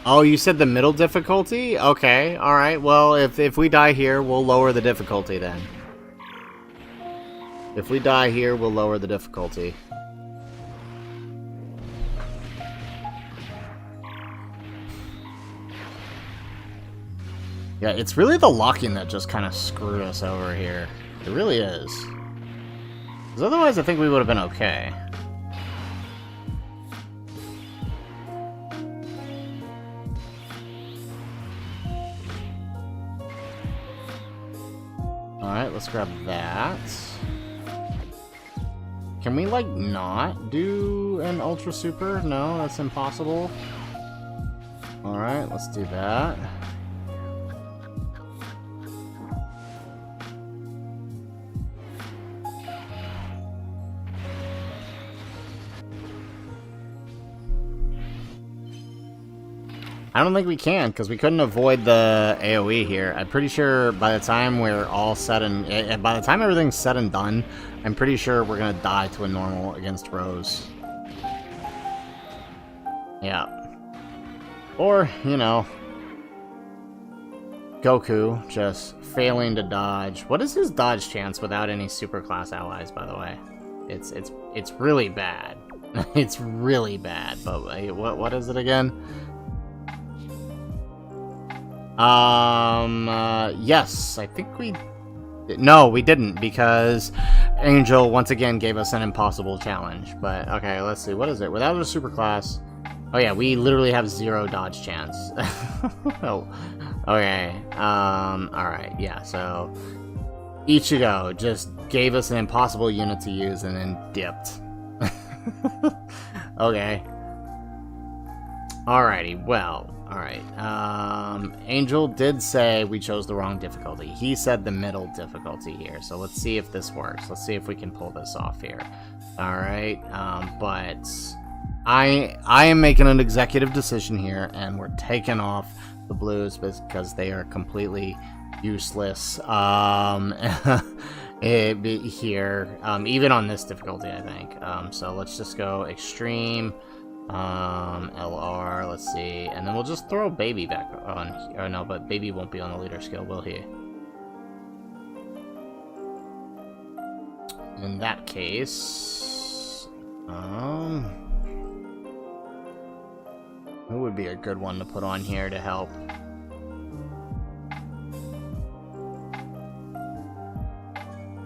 Oh, you said the middle difficulty? Okay, alright. Well, if we die here, we'll lower the difficulty then. If we die here, we'll lower the difficulty. Yeah, it's really the locking that just kind of screwed us over here. It really is. Because otherwise, I think we would have been okay. Alright, let's grab that. Can we, like, not do an Ultra Super? No, that's impossible. Alright, let's do that. I don't think we can, because we couldn't avoid the AoE here. I'm pretty sure by the time we're all set and... by the time everything's said and done, I'm pretty sure we're going to die to a normal against Rose. Yeah. Or, you know... Goku just failing to dodge. What is his dodge chance without any superclass allies, by the way? It's really bad. It's really bad, but what is it again? Yes, I think we... No, we didn't, because Angel once again gave us an impossible challenge. But, okay, let's see, what is it? Without a superclass... Oh yeah, we literally have 0 dodge chance. Oh, okay, alright, yeah, so... Ichigo just gave us an impossible unit to use and then dipped. Okay. Alrighty, well... Alright, Angel did say we chose the wrong difficulty. He said the middle difficulty here, so let's see if this works. Let's see if we can pull this off here. Alright, but I am making an executive decision here, and we're taking off the blues because they are completely useless here, even on this difficulty, I think. So let's just go extreme. LR, let's see, and then we'll just throw Baby back on, or no, but Baby won't be on the leader skill, will he? In that case, who would be a good one to put on here to help?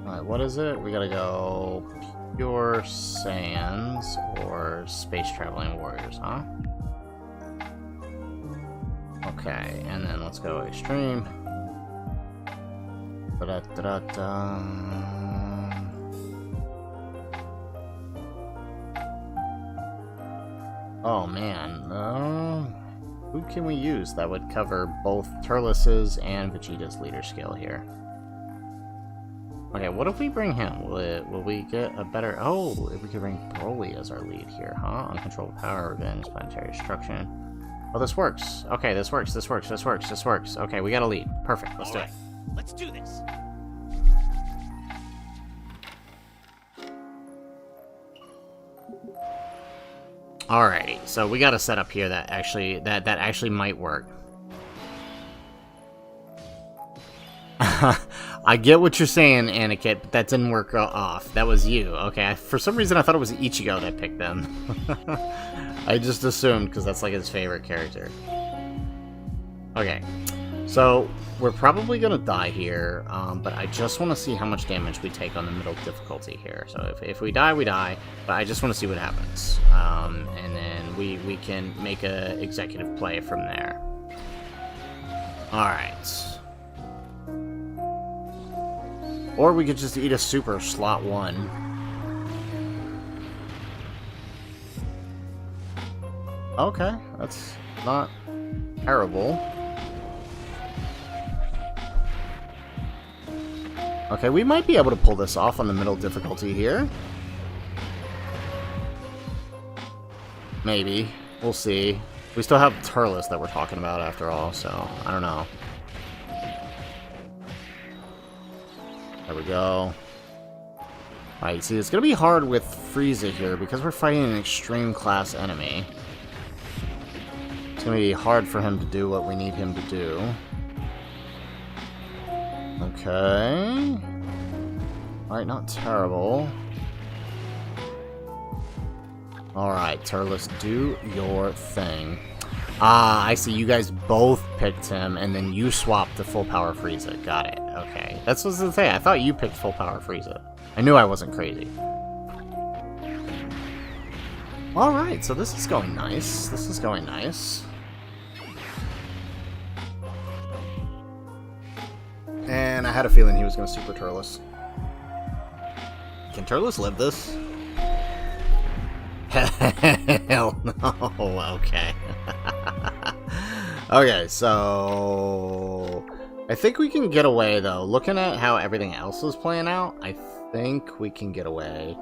Alright, what is it? We gotta go Pure Saiyans or Space Traveling Warriors, huh? Okay, and then let's go Extreme. Ba-da-da-da-da. Oh man, who can we use that would cover both Turles' and Vegeta's leader skill here? Okay, what if we bring him? Will we get a better... Oh, if we could bring Broly as our lead here, huh? Uncontrolled power, revenge, planetary destruction. Oh, this works. Okay, this works. Okay, we got a lead. Perfect, let's do it. Let's do this. Alrighty, so we got a setup here that actually might work. I get what you're saying, Aniket, but that didn't work off. That was you, okay? For some reason, I thought it was Ichigo that picked them. I just assumed, because that's like his favorite character. Okay, so we're probably gonna die here, but I just want to see how much damage we take on the middle difficulty here. So if we die, we die, but I just want to see what happens. And then we can make a executive play from there. Alright. Or we could just eat a super slot 1. Okay, that's not terrible. Okay, we might be able to pull this off on the middle difficulty here. Maybe. We'll see. We still have Turles that we're talking about after all, so I don't know. There we go. Alright, see, it's gonna be hard with Frieza here because we're fighting an extreme class enemy. It's gonna be hard for him to do what we need him to do. Okay. Alright, not terrible. Alright, Turles, do your thing. Ah, I see. You guys both picked him, and then you swapped to full power Frieza. Got it. Okay. That's what I was gonna say. I thought you picked full power Frieza. I knew I wasn't crazy. Alright, so this is going nice. This is going nice. And I had a feeling he was going to super Turles. Can Turles live this? Hell no. Okay. Okay, so I think we can get away, though. Looking at how everything else is playing out, I think we can get away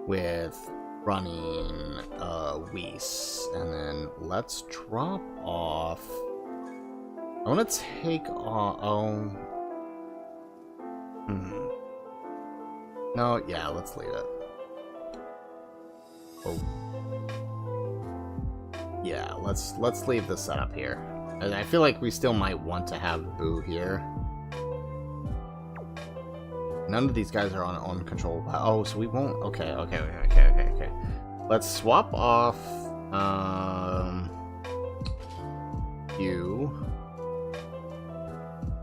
with running Whis. And then let's drop off. I want to take off... No, yeah, let's leave it. Oh. Yeah, let's leave this setup here. And I feel like we still might want to have Boo here. None of these guys are on uncontrollable. Oh, so we won't. Okay. Let's swap off you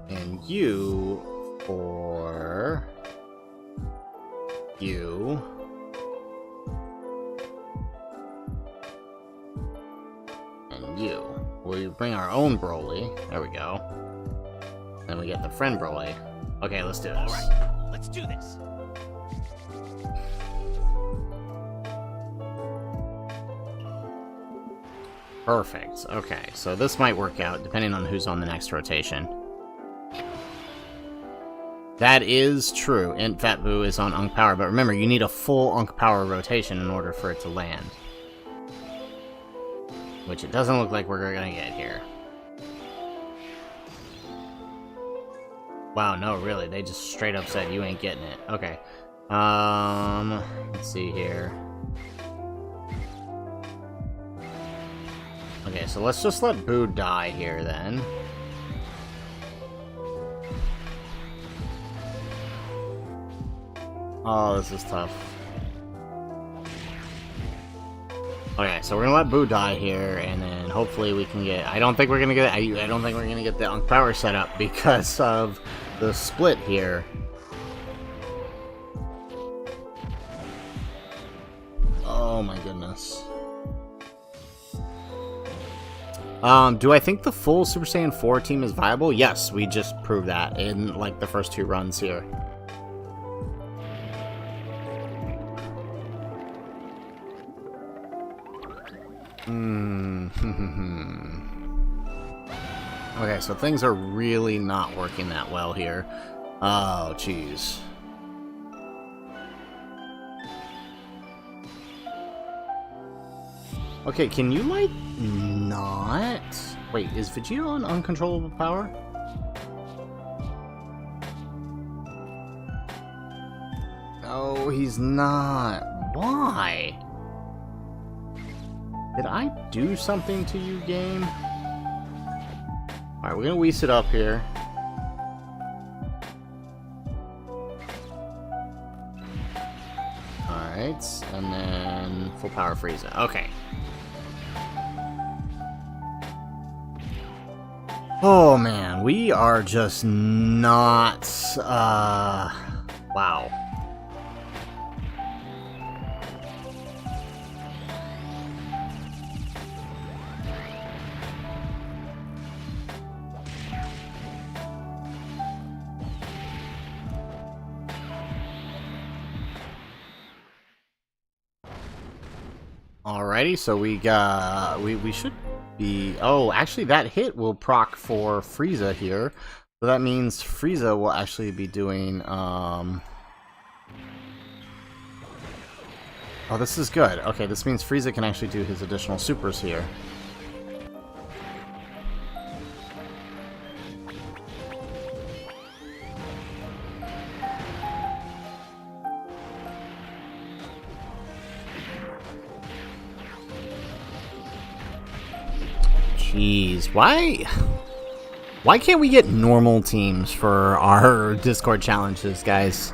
and you for you. And you. We bring our own Broly. There we go. Then we get the friend Broly. Okay, let's do this. Alright, let's do this. Perfect. Okay, so this might work out depending on who's on the next rotation. That is true. And Fat Boo is on Unk Power, but remember, you need a full Unk Power rotation in order for it to land. Which it doesn't look like we're gonna get here. Wow, no, really, they just straight up said you ain't getting it. Okay. Let's see here. Okay, so let's just let Boo die here then. Oh, this is tough. Okay, so we're gonna let Boo die here, and then hopefully we can get. I don't think we're gonna get. I don't think we're gonna get the Unk Power set up because of the split here. Oh my goodness. Do I think the full Super Saiyan 4 team is viable? Yes, we just proved that in like the first 2 runs here. Okay, so things are really not working that well here. Oh, jeez. Okay, can you, like, not... Wait, is Vegeta on uncontrollable power? No, he's not. Why? Did I do something to you, game? Alright, we're gonna Whis it up here. Alright, and then full power Frieza. Okay. Oh man, we are just not, wow. Alrighty, so we should be. Oh, actually, that hit will proc for Frieza here, so that means Frieza will actually be doing. Oh, this is good. Okay, this means Frieza can actually do his additional supers here. Jeez, why can't we get normal teams for our Discord challenges, guys?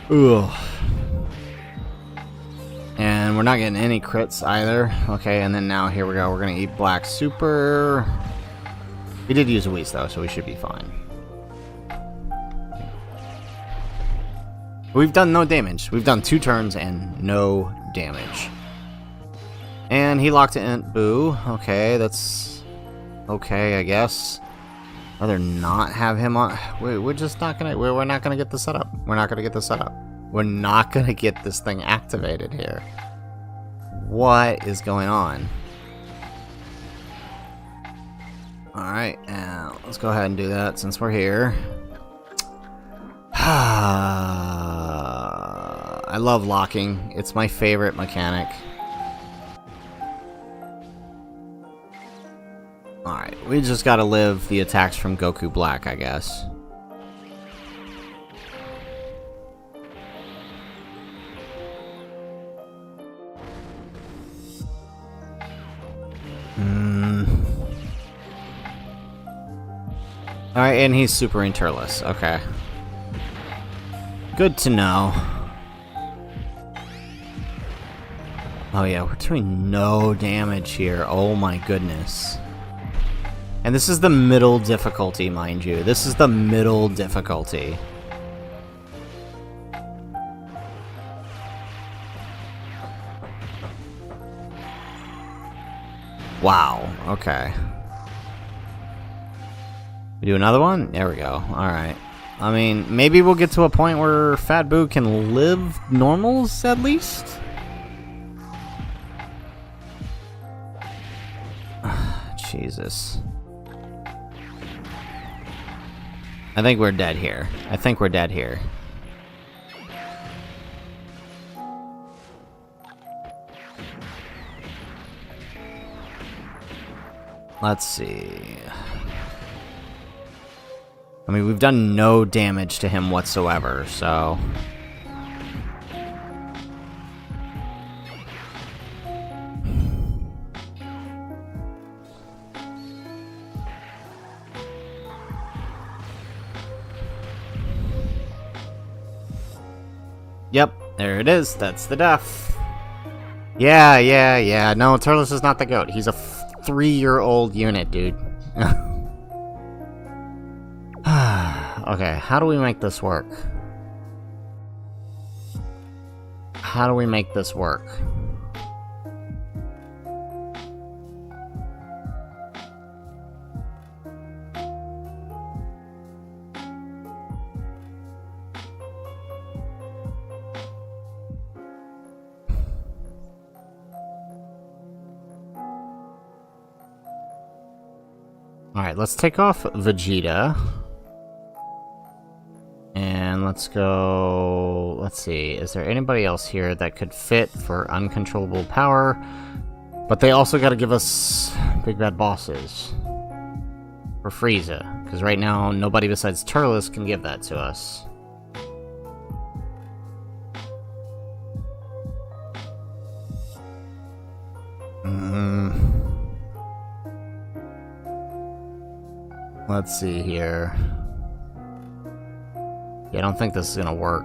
Ugh. And we're not getting any crits either. Okay, and then now here we go. We're gonna eat Black Super. We did use a Whis though, so we should be fine. We've done no damage. We've done 2 turns and no damage. And he locked it in. Boo. Okay, that's okay, I guess. Rather not have him on. We're just not gonna. We're not gonna get the setup. We're not gonna get the setup. We're not gonna get this thing activated here. What is going on? Alright, let's go ahead and do that since we're here. I love locking. It's my favorite mechanic. Alright, we just gotta live the attacks from Goku Black, I guess. Alright, and he's super interless. Okay. Good to know. Oh yeah, we're doing no damage here. Oh my goodness. And this is the middle difficulty, mind you. This is the middle difficulty. Wow, okay. We do another one? There we go. Alright. I mean, maybe we'll get to a point where Fat Boo can live normals, at least? Jesus. I think we're dead here. I think we're dead here. Let's see. I mean, we've done no damage to him whatsoever, so... Yep, there it is. That's the death. Yeah. No, Turles is not the GOAT. He's a 3-year-old unit, dude. Okay, how do we make this work? How do we make this work? Alright, let's take off Vegeta. And let's go... Let's see, is there anybody else here that could fit for uncontrollable power? But they also gotta give us big bad bosses. For Frieza. Because right now, nobody besides Turles can give that to us. Let's see here. Yeah, I don't think this is gonna work.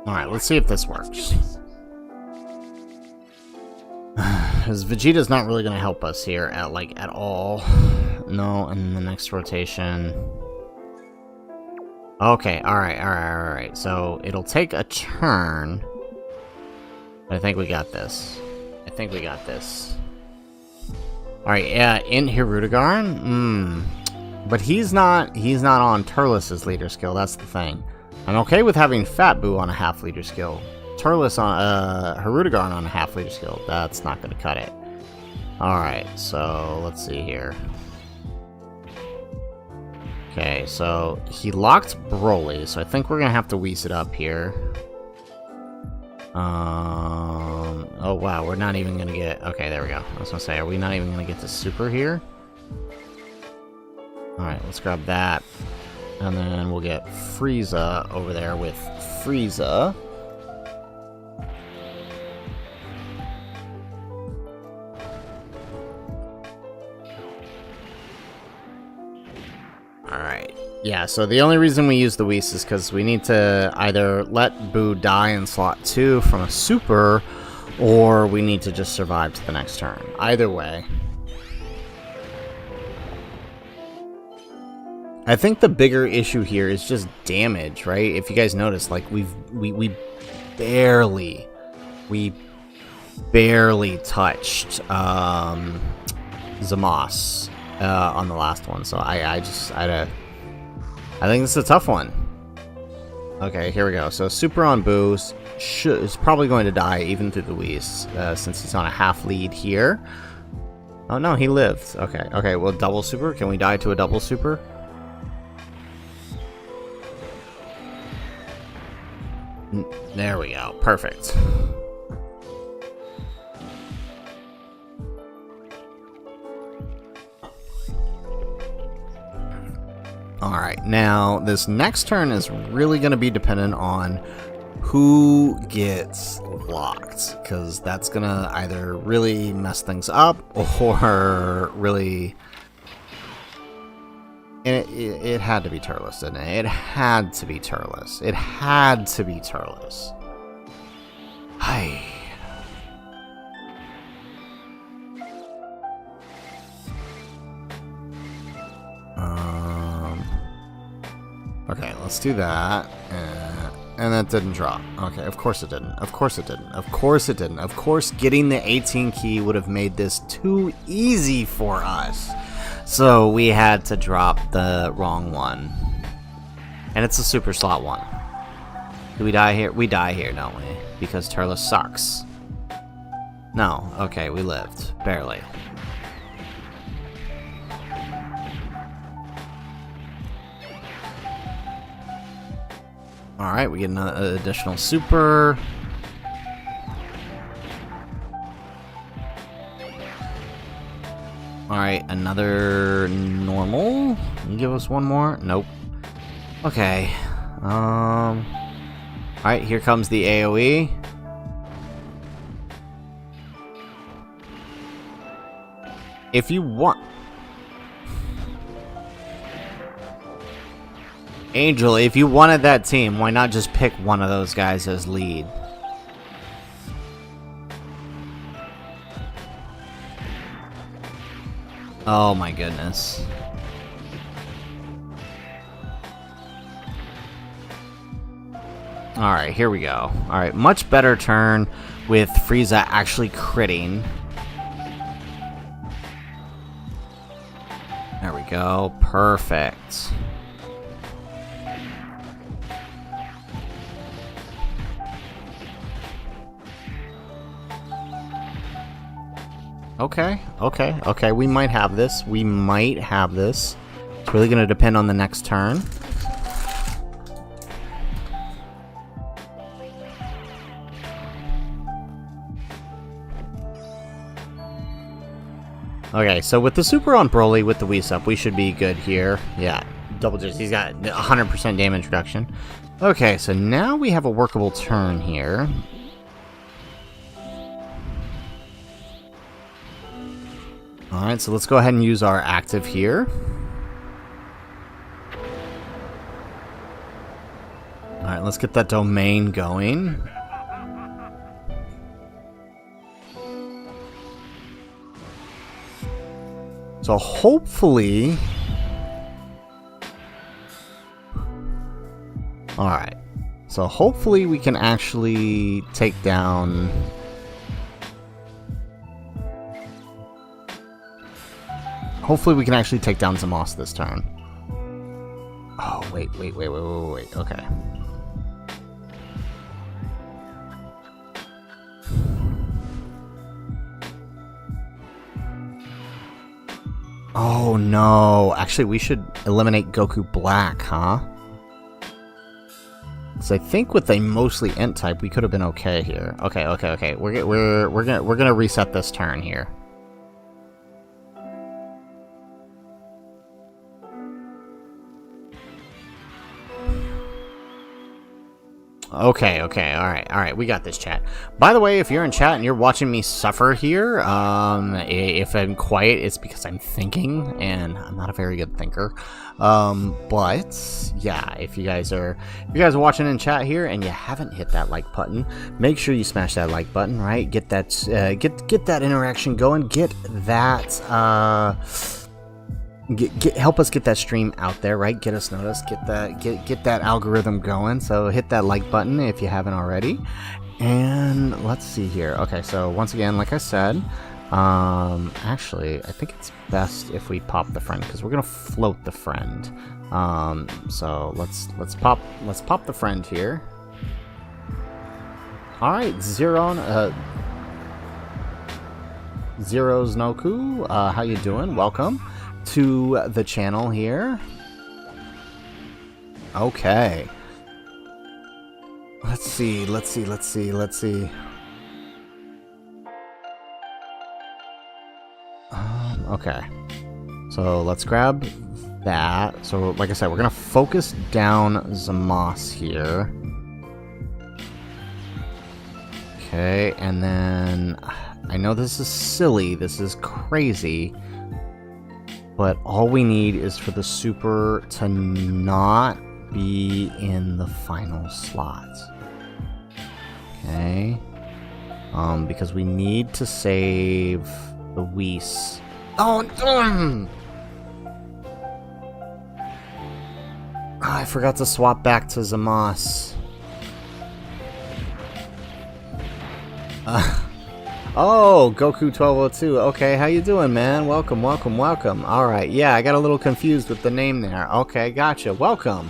Alright, let's see if this Let's works. do this. Because Vegeta's not really going to help us here at all. No, and the next rotation. Okay, alright. So it'll take a turn. I think we got this. Alright, yeah, in Hirudegarn? But he's not on Turles' leader skill, that's the thing. I'm okay with having Fat Boo on a half leader skill. Turles on Hirudegarn on a half leader skill. That's not gonna cut it. Alright, so let's see here. Okay, so he locked Broly, so I think we're gonna have to Whis it up here. Oh wow, we're not even gonna get... Okay, there we go. I was gonna say, are we not even gonna get to Super here? Alright, let's grab that. And then we'll get Frieza over there with Frieza. Alright. Yeah, so the only reason we use the Whis is because we need to either let Boo die in slot 2 from a super, or we need to just survive to the next turn. Either way. I think the bigger issue here is just damage, right? If you guys notice, like, we barely touched Zamos on the last one, so I think this is a tough one. Okay, here we go. So Super on Boo is probably going to die even through the Whis, since he's on a half lead here. Oh no, he lived. Okay, well, double Super. Can we die to a double Super? There we go. Perfect. Alright, now this next turn is really going to be dependent on who gets locked, because that's going to either really mess things up or really... And it had to be Turles, didn't it? It had to be Turles. Hi. Okay, let's do that. And that didn't drop. Okay, of course it didn't. Of course getting the 18 key would have made this too easy for us. So we had to drop the wrong one. And it's a super slot 1. Do we die here? We die here, don't we? Because Turles sucks. No. Okay, we lived. Barely. Alright, we get an additional super. Alright, another normal. Can you give us one more? Nope. Okay. Alright, here comes the AoE. If you want... Angel, if you wanted that team, why not just pick one of those guys as lead? Oh my goodness. Alright, here we go. Alright, much better turn with Frieza actually critting. There we go. Perfect. Okay, we might have this. It's really going to depend on the next turn. Okay, so with the super on Broly, with the Whis up, we should be good here. Yeah, double digits. He's got 100% damage reduction. Okay, so now we have a workable turn here. Alright, so let's go ahead and use our active here. Alright, let's get that domain going. So hopefully... Alright. So hopefully we can actually take down... Hopefully we can actually take down Zamos this turn. Oh, wait. Okay. Oh, no. Actually, we should eliminate Goku Black, huh? Because I think with a mostly Ent type, we could have been okay here. Okay. We're gonna reset this turn here. Okay, alright, we got this, chat. By the way, if you're in chat and you're watching me suffer here, if I'm quiet, it's because I'm thinking, and I'm not a very good thinker. But, yeah, if you guys are watching in chat here and you haven't hit that like button, make sure you smash that like button, right? Get that, get that interaction going, get that, help us get that stream out there, right? Get us noticed, get that algorithm going. So hit that like button if you haven't already. And let's see here. Okay, so once again, like I said, actually, I think it's best if we pop the friend because we're gonna float the friend. So let's pop the friend here. All right, Zero's Noku, how you doing? Welcome to the channel here. Okay. Let's see. Okay. So let's grab that. So like I said, we're gonna focus down Zamos here. Okay, and then I know this is silly, this is crazy, but all we need is for the super to not be in the final slot. Okay. Because we need to save the Whis. Oh, I forgot to swap back to Zamos. Oh, Goku 1202. Okay, how you doing, man? Welcome. Alright, yeah, I got a little confused with the name there. Okay, gotcha. Welcome.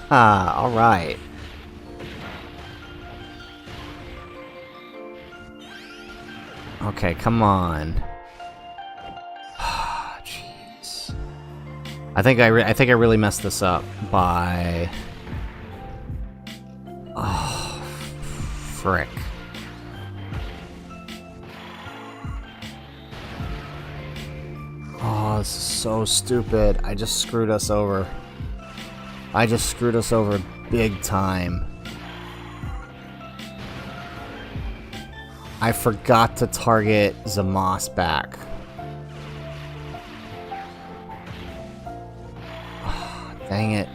Alright. Okay, come on. Jeez. I think I really messed this up by... Oh, frick. Oh, this is so stupid. I just screwed us over. Big time. I forgot to target Zamos back. Oh, dang it.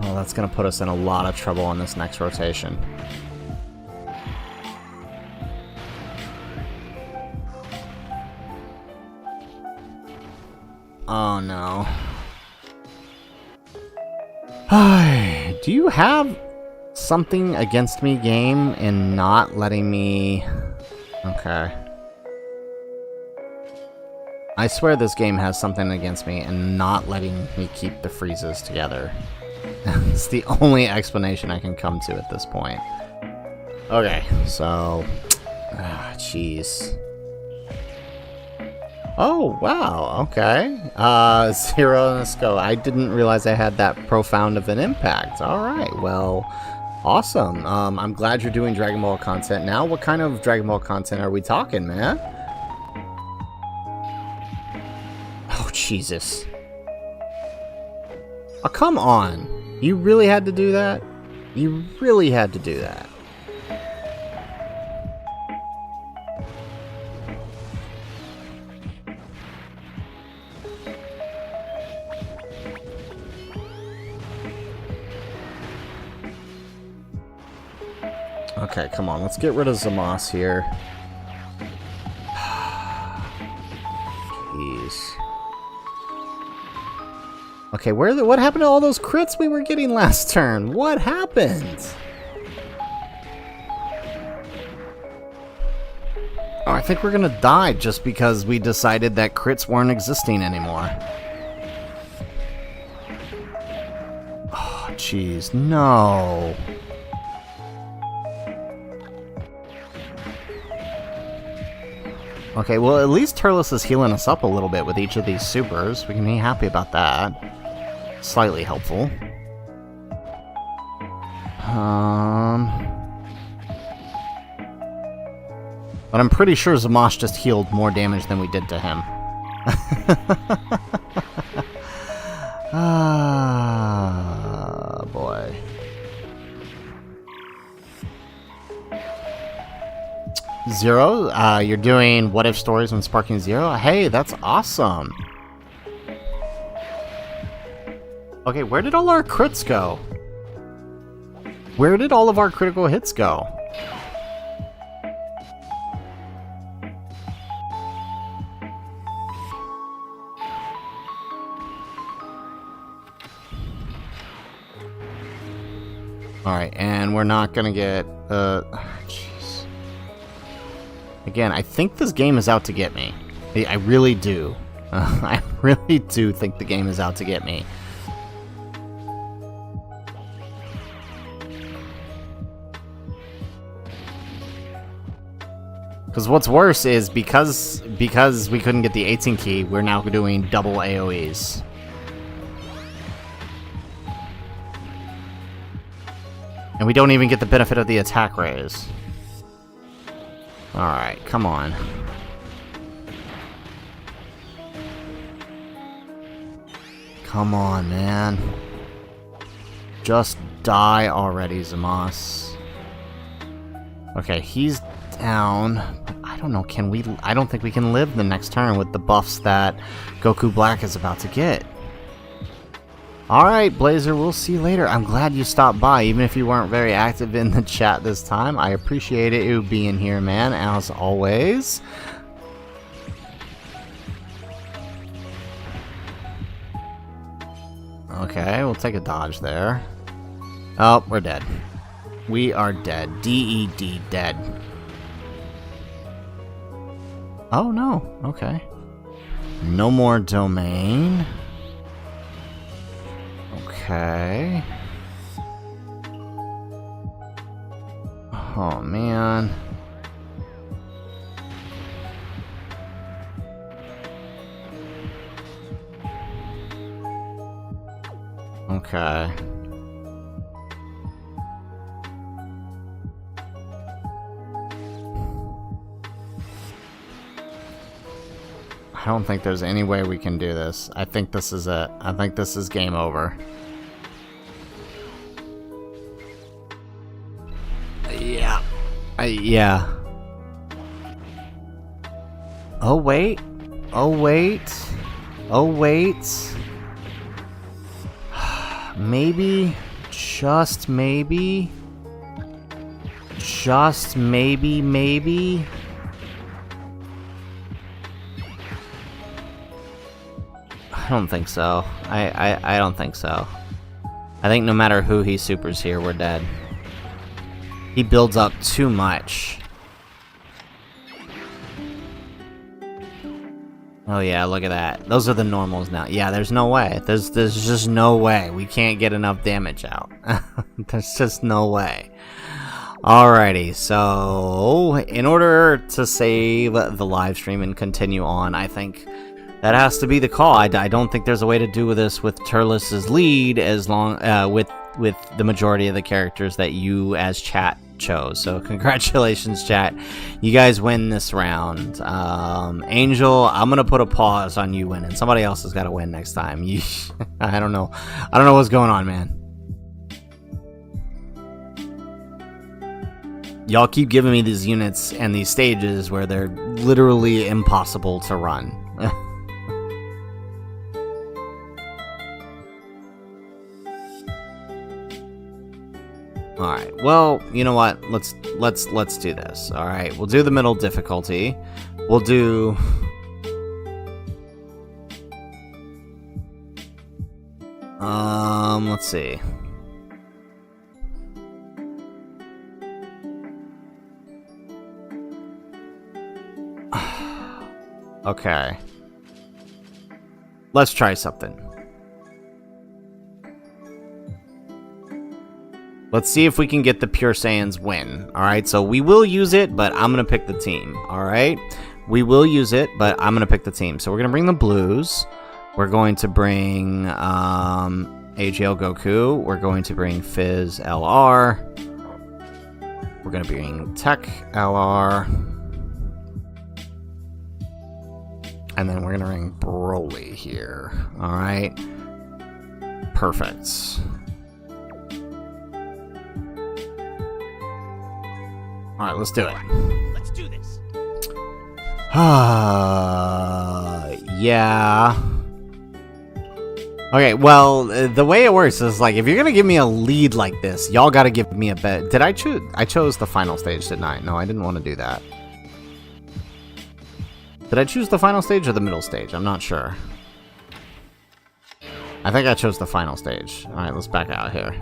Oh, that's gonna put us in a lot of trouble on this next rotation. Oh no. Hi. Do you have something against me, game, and not letting me... Okay. I swear this game has something against me and not letting me keep the freezes together. It's the only explanation I can come to at this point. Okay, so... jeez. Oh, wow, okay. Zero, let's go. I didn't realize I had that profound of an impact. Alright, well, awesome. I'm glad you're doing Dragon Ball content now. What kind of Dragon Ball content are we talking, man? Oh, Jesus. Oh, come on. You really had to do that? You really had to do that. Okay, come on. Let's get rid of Zamas here. Jeez. Okay, what happened to all those crits we were getting last turn? What happened? Oh, I think we're gonna die just because we decided that crits weren't existing anymore. Oh, jeez, no. Okay, well, at least Turles is healing us up a little bit with each of these supers. We can be happy about that. Slightly helpful. But I'm pretty sure Zamash just healed more damage than we did to him. Ah, boy. Zero, you're doing what if stories when sparking zero? Hey, that's awesome. Okay, where did all our crits go? Where did all of our critical hits go? Alright, and we're not gonna get, jeez. Again, I think this game is out to get me. I really do. I really do think the game is out to get me. Because what's worse is because we couldn't get the 18 key, we're now doing double AoEs. And we don't even get the benefit of the attack raise. Alright, come on. Come on, man. Just die already, Zamas. Okay, he's down. But I don't know, can we... I don't think we can live the next turn with the buffs that Goku Black is about to get. Alright, Blazer, we'll see you later. I'm glad you stopped by, even if you weren't very active in the chat this time. I appreciate it, you being here, man, as always. Okay, we'll take a dodge there. Oh, we're dead. We are dead. D-E-D, dead. Oh, no. Okay. No more domain. Okay. Oh, man. Okay. I don't think there's any way we can do this. I think this is it. I think this is game over. Yeah. Yeah. Oh, wait. Oh, wait. Oh, wait. Maybe. Just maybe. Just maybe, maybe. I don't think so. I don't think so. I think no matter who he supers here, we're dead. He builds up too much. Oh yeah, look at that. Those are the normals now. Yeah, there's no way. There's just no way. We can't get enough damage out. There's just no way. Alrighty, so in order to save the live stream and continue on, I think that has to be the call. I don't think there's a way to do this with Turles' lead as long with the majority of the characters that you as chat chose. So congratulations, chat. You guys win this round. Angel, I'm gonna put a pause on you winning. Somebody else has got to win next time. I don't know. I don't know what's going on, man. Y'all keep giving me these units and these stages where they're literally impossible to run. All right. Well, you know what? Let's do this. All right. We'll do the middle difficulty. We'll do. Let's see. Okay. Let's try something. Let's see if we can get the Pure Saiyans win. Alright, so we will use it, but I'm going to pick the team. Alright? We will use it, but I'm going to pick the team. So we're going to bring the Blues. We're going to bring AGL Goku. We're going to bring Fizz LR. We're going to bring Tech LR. And then we're going to bring Broly here. Alright? Perfect. Alright, let's do it. Let's do this. Yeah. Okay, well, the way it works is, like, if you're gonna give me a lead like this, y'all gotta give me a bet. Did I choose? I chose the final stage, didn't I? No, I didn't want to do that. Did I choose the final stage or the middle stage? I'm not sure. I think I chose the final stage. Alright, let's back out here.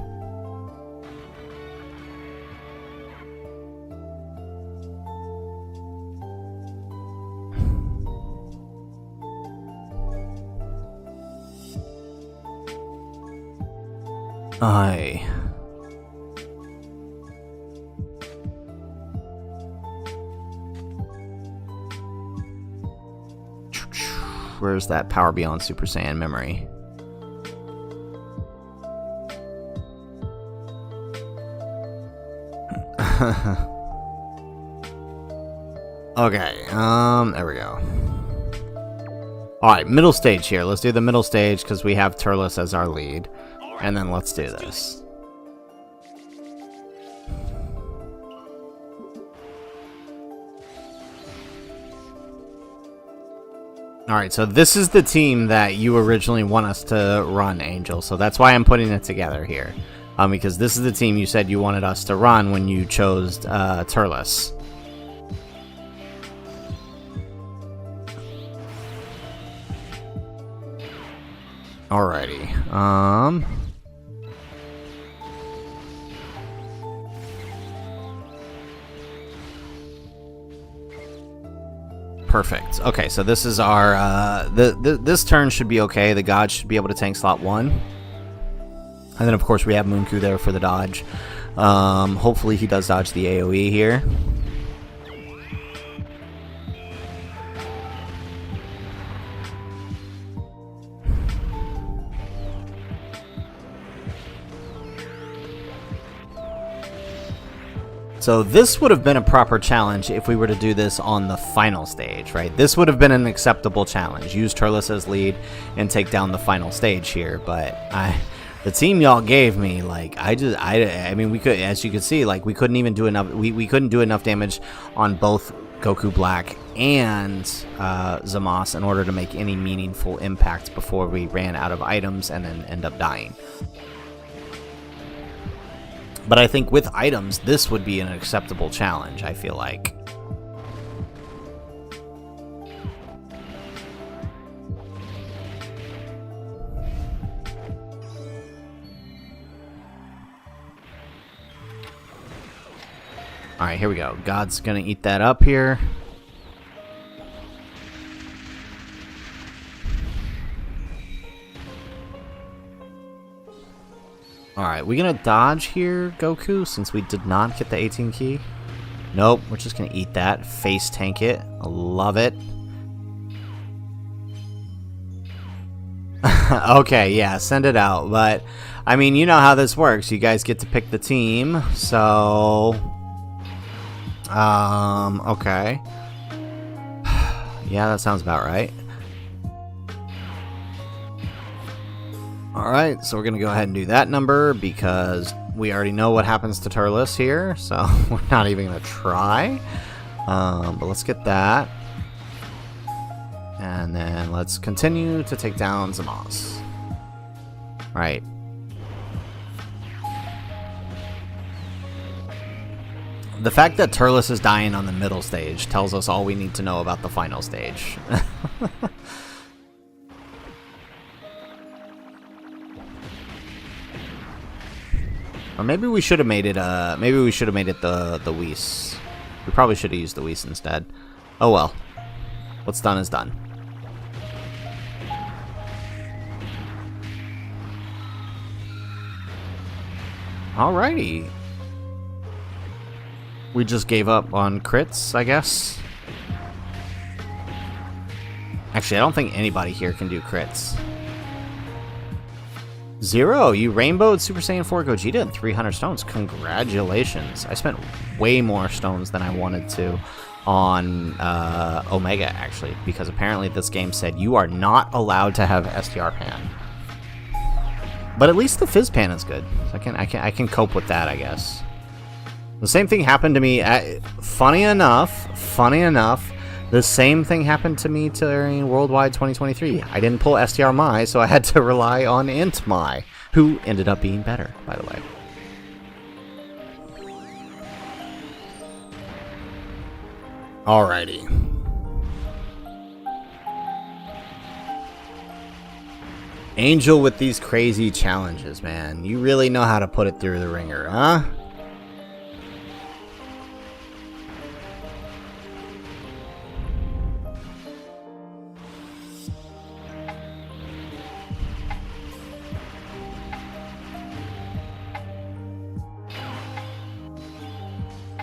Where's that Power Beyond Super Saiyan memory? Okay, there we go. Alright, middle stage here. Let's do the middle stage because we have Turles as our lead. And then let's do this. Alright, so this is the team that you originally want us to run, Angel. So that's why I'm putting it together here. Because this is the team you said you wanted us to run when you chose Turles. Alrighty. Perfect. Okay, so this is our this turn should be okay. The God should be able to tank slot 1. And then of course we have Moonku there for the dodge. Hopefully he does dodge the AoE here. So this would have been a proper challenge if we were to do this on the final stage, right? This would have been an acceptable challenge. Use Turles as lead and take down the final stage here. But the team y'all gave me, like, I mean, we could, as you can see, like, we couldn't even do enough. We couldn't do enough damage on both Goku Black and Zamasu in order to make any meaningful impact before we ran out of items and then end up dying. But I think with items, this would be an acceptable challenge, I feel like. Alright, here we go. God's gonna eat that up here. Alright, we gonna dodge here, Goku, since we did not get the 18 key? Nope, we're just gonna eat that. Face tank it. I love it. Okay, yeah, send it out. But, I mean, you know how this works. You guys get to pick the team, so... okay. Yeah, that sounds about right. Alright, so we're going to go ahead and do that number because we already know what happens to Turles here, so we're not even going to try. But let's get that. And then let's continue to take down Zamasu. Right. The fact that Turles is dying on the middle stage tells us all we need to know about the final stage. Or maybe we should have made it the Whis. We probably should have used the Whis instead. Oh well. What's done is done. Alrighty. We just gave up on crits, I guess. Actually, I don't think anybody here can do crits. Zero, you rainbowed Super Saiyan 4 Gogeta and 300 stones. Congratulations. I spent way more stones than I wanted to on Omega, actually, because apparently this game said you are not allowed to have STR Pan. But at least the Fizz Pan is good. So I can cope with that, I guess. The same thing happened to me. Funny enough, the same thing happened to me during Worldwide 2023. I didn't pull STR Mai, so I had to rely on Int Mai, who ended up being better, by the way. Alrighty. Angel with these crazy challenges, man. You really know how to put it through the ringer, huh?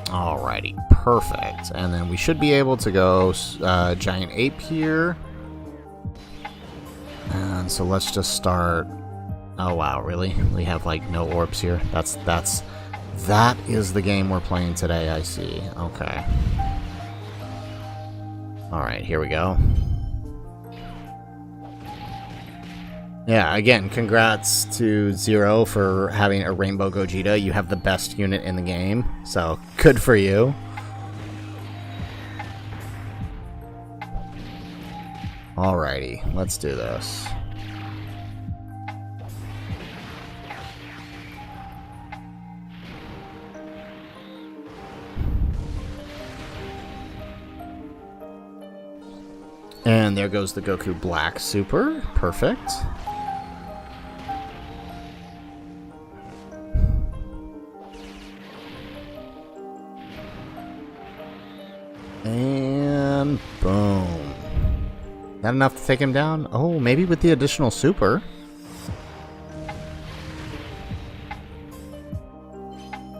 Alrighty, perfect. And then we should be able to go Giant Ape here. And so let's just start. Oh wow, really? We have like no orbs here. That is the game we're playing today, I see. Okay. Alright, here we go. Yeah, again, congrats to Zero for having a Rainbow Gogeta. You have the best unit in the game, so good for you. Alrighty, let's do this. And there goes the Goku Black Super. Perfect. And boom. That enough to take him down? Oh, maybe with the additional super.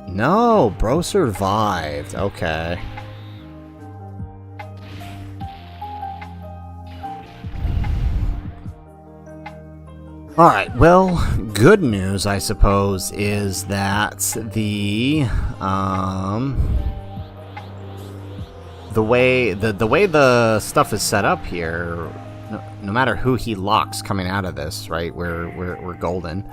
No, bro survived. Okay. Alright, well, good news, I suppose, is that the way the stuff is set up here, no matter who he locks coming out of this, right? We're golden.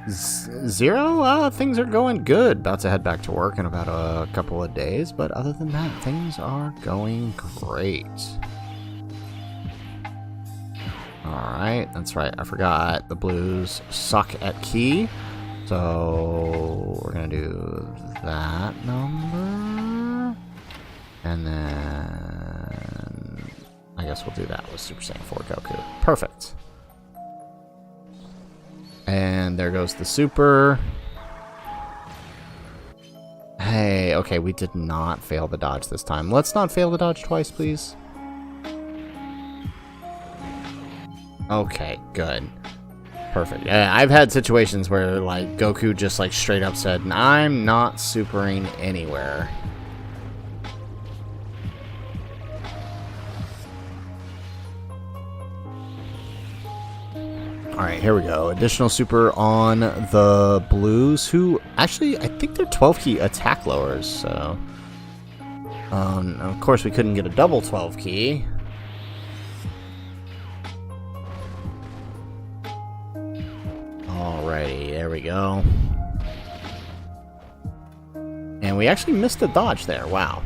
Zero, things are going good. About to head back to work in about a couple of days, but other than that, things are going great. Alright, that's right, I forgot. The blues suck at key. So we're gonna do that number. And then I guess we'll do that with Super Saiyan 4 Goku. Perfect. And there goes the super. Hey, okay, we did not fail the dodge this time. Let's not fail the dodge twice, please. Okay, good. Perfect. Yeah, I've had situations where, like, Goku just, like, straight up said, I'm not supering anywhere. Alright, here we go. Additional super on the blues, who, actually, I think they're 12-key attack lowers, so... of course, we couldn't get a double 12-key. Alrighty, there we go. And we actually missed a dodge there, wow.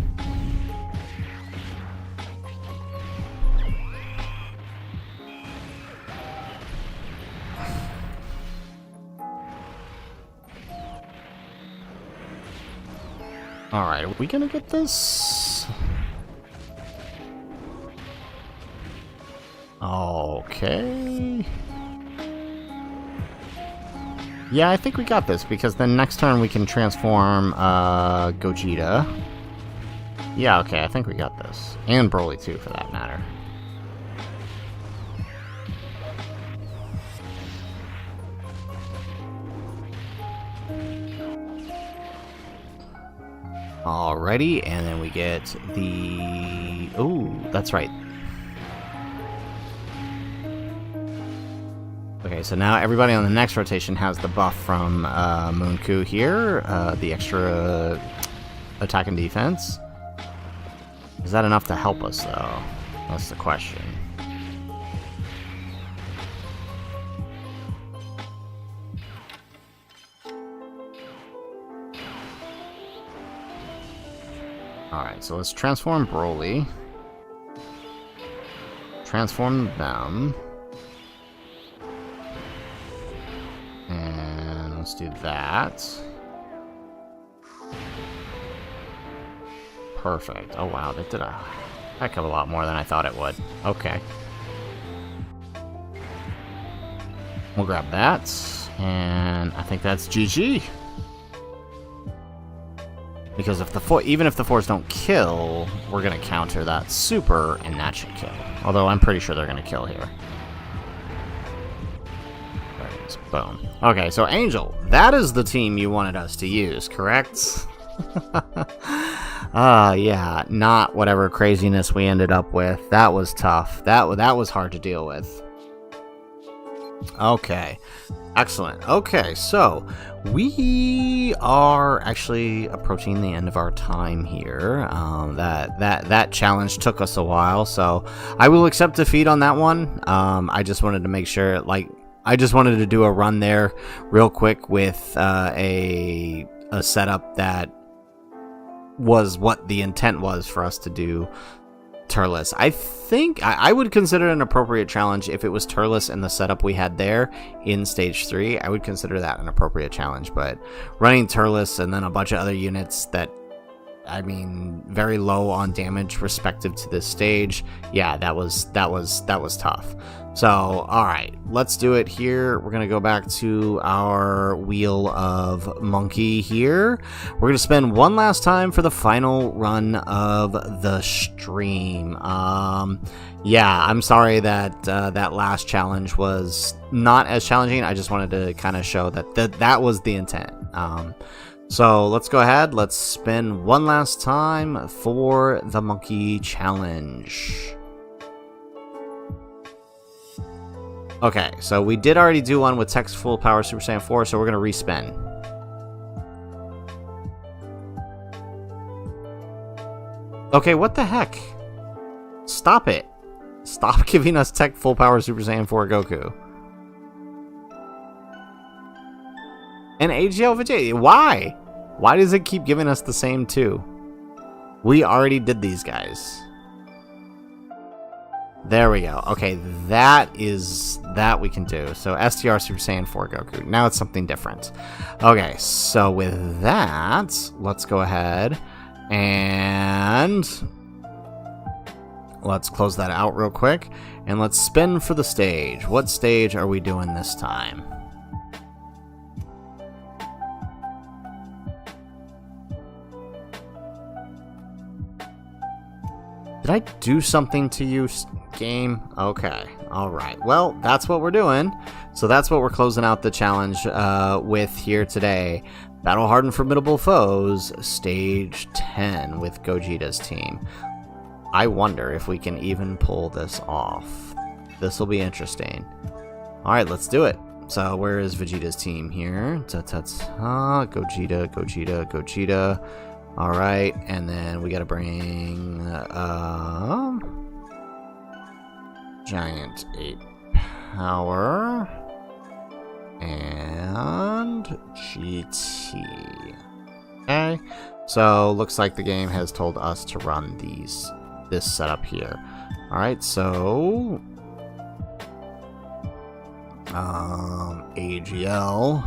Alright, are we gonna get this? Okay. Yeah, I think we got this, because then next turn we can transform Gogeta. Yeah, okay, I think we got this. And Broly too, for that matter. Alrighty, and then we get the... Ooh, that's right. Okay, so now everybody on the next rotation has the buff from MONKES here, the extra attack and defense. Is that enough to help us, though? That's the question. Alright, so let's transform Broly. Transform them. And let's do that. Perfect. Oh wow, that did a heck of a lot more than I thought it would. Okay. We'll grab that. And I think that's GG. Because if even if the fours don't kill, we're gonna counter that super, and that should kill. Although I'm pretty sure they're gonna kill here. There it is. Boom. Okay, so Angel, that is the team you wanted us to use, correct? Yeah, not whatever craziness we ended up with. That was tough. That was hard to deal with. Okay. Excellent. Okay, so we are actually approaching the end of our time here. That challenge took us a while, so I will accept defeat on that one. I just wanted to make sure, I just wanted to do a run there real quick with a setup that was what the intent was for us to do Turles. I think I would consider it an appropriate challenge if it was Turles and the setup we had there in stage 3. I would consider that an appropriate challenge, but running Turles and then a bunch of other units that, I mean, very low on damage respective to this stage, yeah, that was tough. So, alright, let's do it here. We're gonna go back to our Wheel of Monkey here. We're gonna spend one last time for the final run of the stream. Yeah, I'm sorry that that last challenge was not as challenging. I just wanted to kind of show that was the intent. So let's go ahead. Let's spin one last time for the Monkey Challenge. Okay, so we did already do one with Tech's Full Power Super Saiyan 4, so we're going to respin. Okay, what the heck? Stop it. Stop giving us Tech Full Power Super Saiyan 4 Goku. And AGL Vegeta. Why? Why does it keep giving us the same two? We already did these guys. There we go. Okay, that we can do. So STR Super Saiyan 4 Goku. Now it's something different. Okay, so with that, let's go ahead and let's close that out real quick. And let's spin for the stage. What stage are we doing this time? Did I do something to you, game? Okay. Alright. Well, that's what we're doing. So that's what we're closing out the challenge with here today. Battle Hardened Formidable Foes, Stage 10 with Gogeta's team. I wonder if we can even pull this off. This will be interesting. Alright, let's do it. So where is Vegeta's team here? Gogeta, Gogeta, Gogeta. Alright, and then we gotta bring Giant 8 Power and GT. Okay, so looks like the game has told us to run this setup here. Alright, so AGL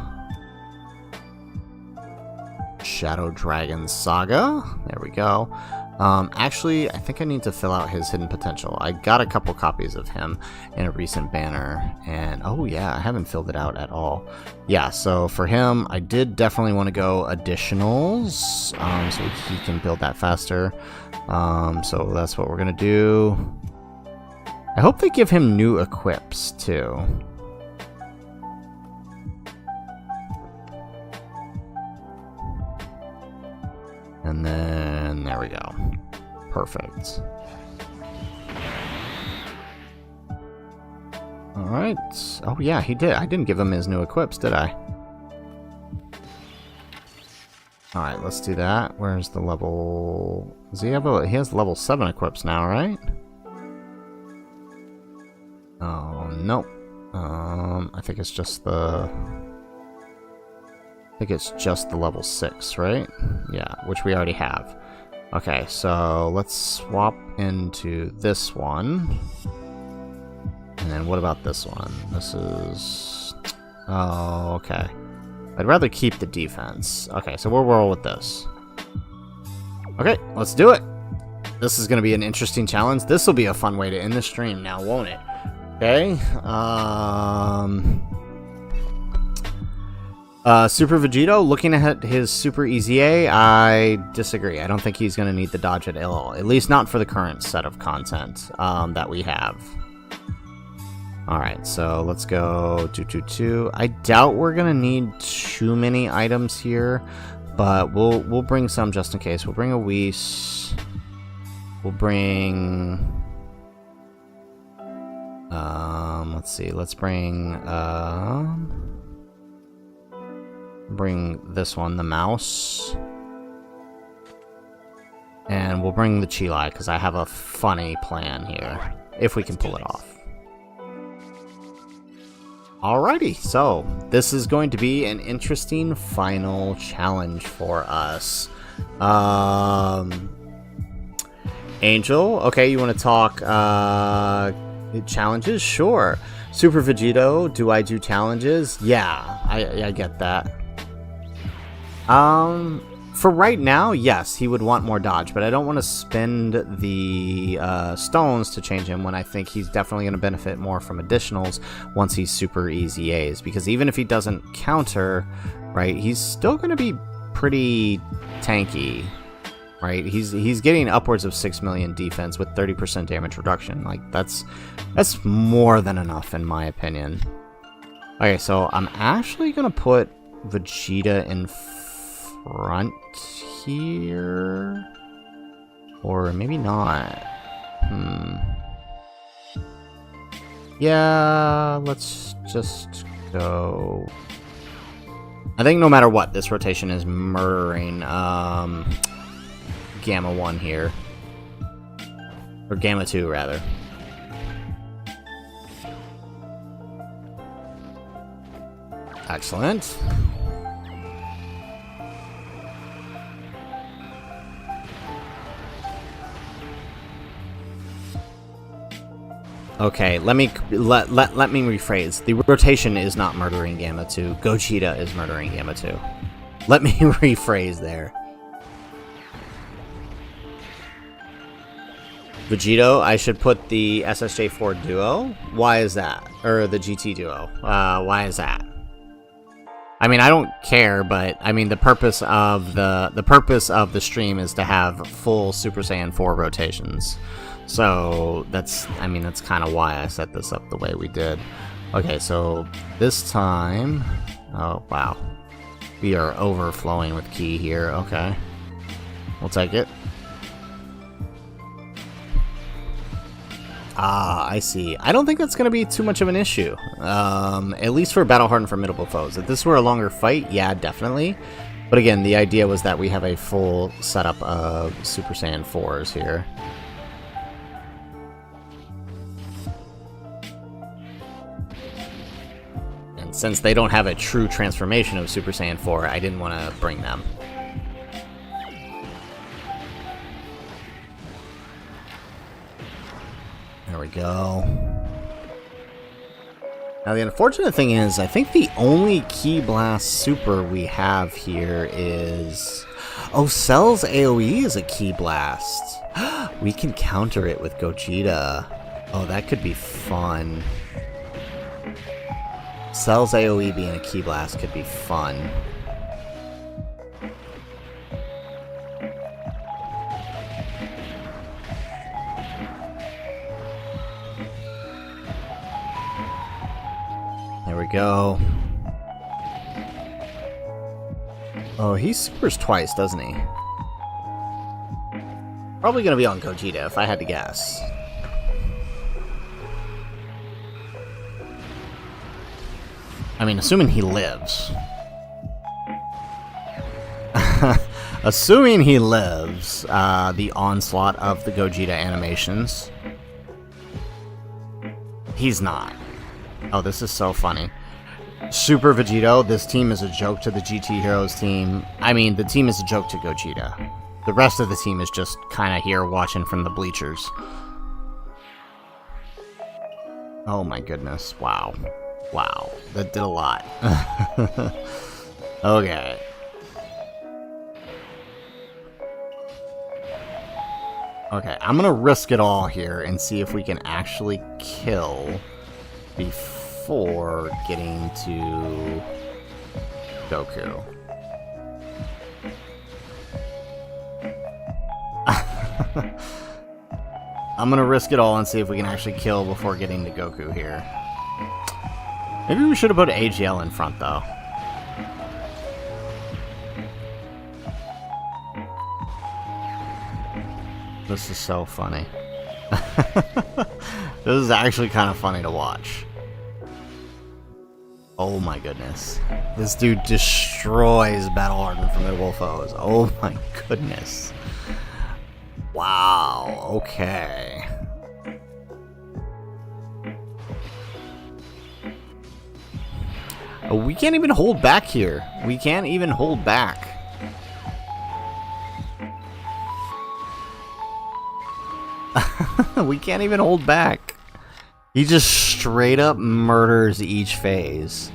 Shadow Dragon Saga. There we go. Actually, I think I need to fill out his hidden potential. I got a couple copies of him in a recent banner, and oh yeah, I haven't filled it out at all. Yeah, so for him, I did definitely want to go additionals, so he can build that faster. So that's what we're gonna do. I hope they give him new equips too. And then, there we go. Perfect. Alright. Oh yeah, he did. I didn't give him his new equips, did I? Alright, let's do that. Where's the level... Does he have a... He has level 7 equips now, right? Oh, nope. I think it's just the... I think it's just the level 6, right? Yeah, which we already have. Okay, so let's swap into this one. And then what about this one? This is... Oh, okay. I'd rather keep the defense. Okay, so we'll roll with this. Okay, let's do it. This is going to be an interesting challenge. This will be a fun way to end the stream now, won't it? Okay, Super Vegito, looking at his Super EZA, I disagree. I don't think he's going to need the dodge at all. At least not for the current set of content that we have. Alright, so let's go 222. I doubt we're going to need too many items here, but we'll bring some just in case. We'll bring a Whis. We'll bring... let's see. Let's bring this one, the mouse. And we'll bring the Chilai, because I have a funny plan here, if we can pull it off. Alrighty, so this is going to be an interesting final challenge for us. Angel, okay, you want to talk challenges? Sure. Super Vegito, do I do challenges? Yeah, I get that. For right now, yes, he would want more dodge, but I don't want to spend the stones to change him when I think he's definitely going to benefit more from additionals once he's super easy A's, because even if he doesn't counter, right, he's still going to be pretty tanky, right? He's getting upwards of 6 million defense with 30% damage reduction. Like, that's more than enough in my opinion. Okay, so I'm actually going to put Vegeta in front here, or maybe not. Yeah, let's just go. I think no matter what, this rotation is murdering Gamma 1 here, or Gamma 2 rather. Excellent. Okay, let me rephrase. The rotation is not murdering Gamma 2. Gogeta is murdering Gamma 2. Let me rephrase there. Vegito, I should put the SSJ4 duo. Why is that? Or the GT duo. Why is that? I mean, I don't care, but I mean the purpose of the stream is to have full Super Saiyan 4 rotations. So that's kind of why I set this up the way we did. Okay, so this time, oh wow, we are overflowing with ki here. Okay, we'll take it. Ah, I see. I don't think that's going to be too much of an issue, at least for battle-hardened formidable foes. If this were a longer fight, yeah, definitely. But again, the idea was that we have a full setup of Super Saiyan 4s here. And since they don't have a true transformation of Super Saiyan 4, I didn't want to bring them. There we go. Now the unfortunate thing is, I think the only Ki Blast super we have here is... Oh, Cell's AoE is a Ki Blast. We can counter it with Gogeta. Oh, that could be fun. Cell's AoE being a Ki Blast could be fun. There we go. Oh, he supers twice, doesn't he? Probably gonna be on Gogeta, if I had to guess. I mean, assuming he lives. Assuming he lives, the onslaught of the Gogeta animations. He's not. Oh, this is so funny. Super Vegito, this team is a joke to the GT Heroes team. I mean, the team is a joke to Gogeta. The rest of the team is just kind of here watching from the bleachers. Oh my goodness. Wow. Wow. That did a lot. Okay. Okay, I'm gonna risk it all here and see if we can actually kill before getting to Goku. I'm gonna risk it all and see if we can actually kill before getting to Goku here. Maybe we should have put AGL in front, though. This is so funny. This is actually kind of funny to watch. Oh my goodness. This dude destroys Battle Hardened Formidable Foes. Oh my goodness. Wow, okay. Oh, we can't even hold back here. We can't even hold back. We can't even hold back. He just straight up murders each phase.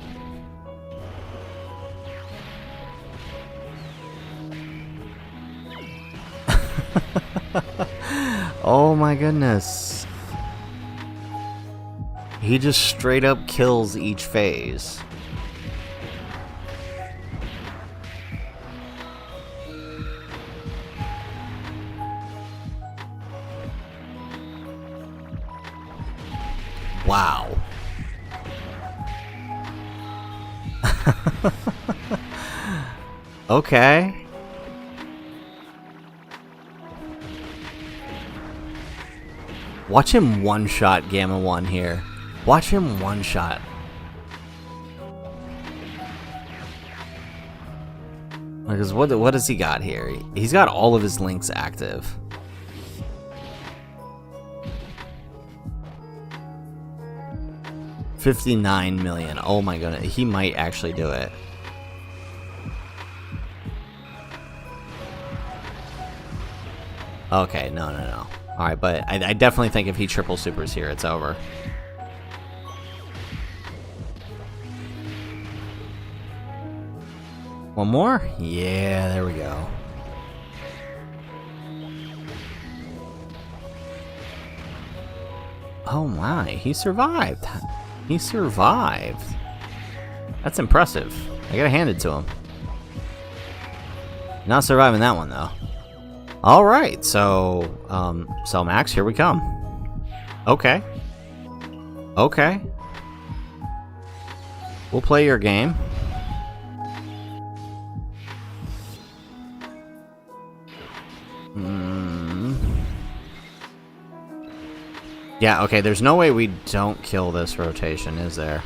Oh my goodness. He just straight up kills each phase. Wow. Okay. Watch him one-shot Gamma 1 here. Watch him one-shot. Because what does he got here? He's got all of his links active. $59 million. Oh my goodness. He might actually do it. Okay, no. Alright, but I definitely think if he triple supers here, it's over. One more? Yeah, there we go. Oh my, he survived. He survived. That's impressive. I gotta hand it to him. Not surviving that one, though. Alright, so, Cell Max, here we come. Okay. Okay. We'll play your game. Yeah, okay, there's no way we don't kill this rotation, is there?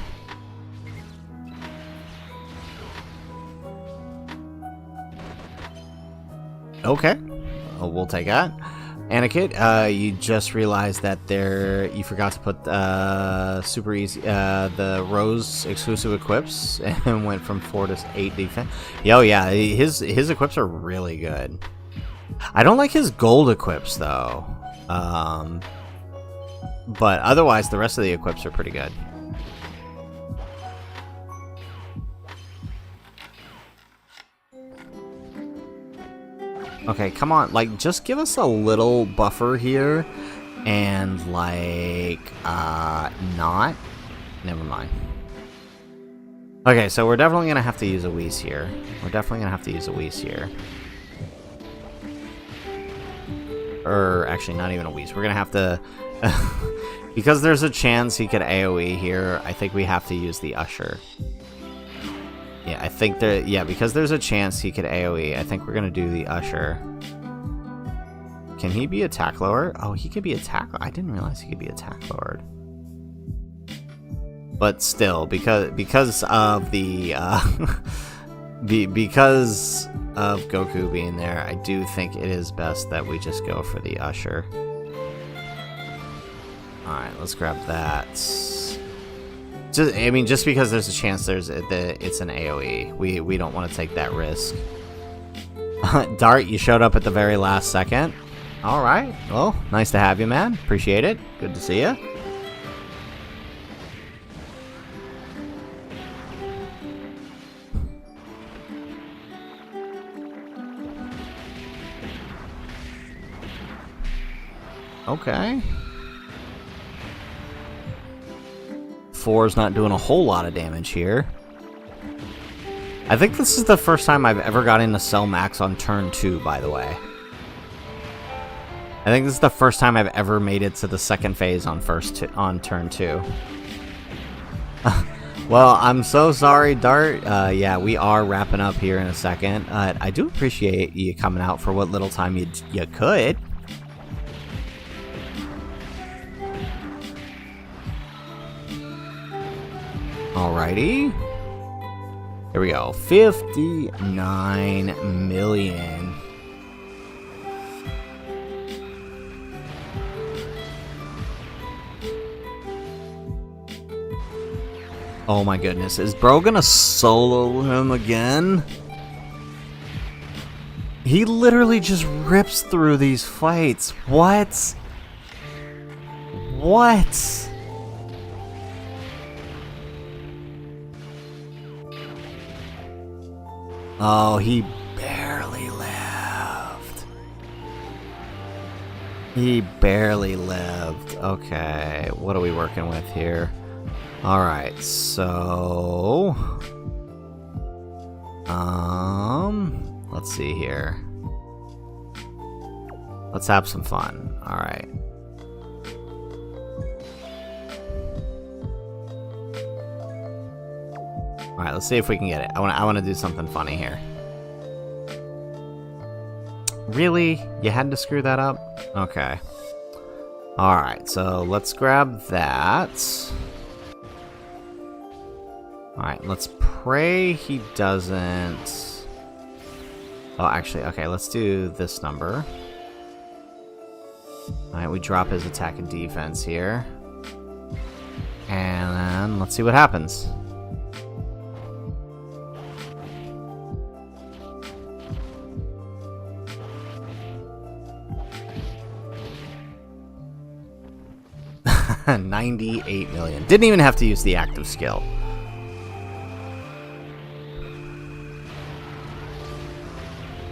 Okay. Oh, we'll take that. Anakit, you just realized that you forgot to put super easy the Rose exclusive equips and went from 4 to 8 defense. Yo, yeah, his equips are really good. I don't like his gold equips though. But otherwise, the rest of the equips are pretty good. Okay, come on. Like, just give us a little buffer here. And, like, not. Never mind. Okay, so we're definitely going to have to use a Whis here. Or, actually, not even a Whis. We're going to have to... because there's a chance he could AoE here, I think we have to use the Usher. Yeah, I think that... Yeah, because there's a chance he could AoE, I think we're going to do the Usher. Can he be attack lower? Oh, he could be attack... I didn't realize he could be attack lowered. But still, because of the because of Goku being there, I do think it is best that we just go for the Usher. All right, let's grab that. Just because there's a chance it's an AoE, we don't want to take that risk. Dart, you showed up at the very last second. All right, well, nice to have you, man. Appreciate it. Good to see you. Okay. 4's not doing a whole lot of damage here. I think this is the first time I've ever gotten a Cell Max on turn 2, by the way. I think this is the first time I've ever made it to the second phase on turn 2. Well, I'm so sorry, Dart. Yeah, we are wrapping up here in a second. I do appreciate you coming out for what little time you could. Alrighty. Here we go. 59 million. Oh my goodness. Is bro gonna solo him again? He literally just rips through these fights. What? What? Oh, he barely lived. He barely lived. Okay, what are we working with here? Alright, so... let's see here. Let's have some fun. Alright. Alright, let's see if we can get it. I want to do something funny here. Really? You had to screw that up? Okay. Alright, so let's grab that. Alright, let's pray he doesn't... Oh, actually, okay, let's do this number. Alright, we drop his attack and defense here. And then let's see what happens. $98 million. Didn't even have to use the active skill.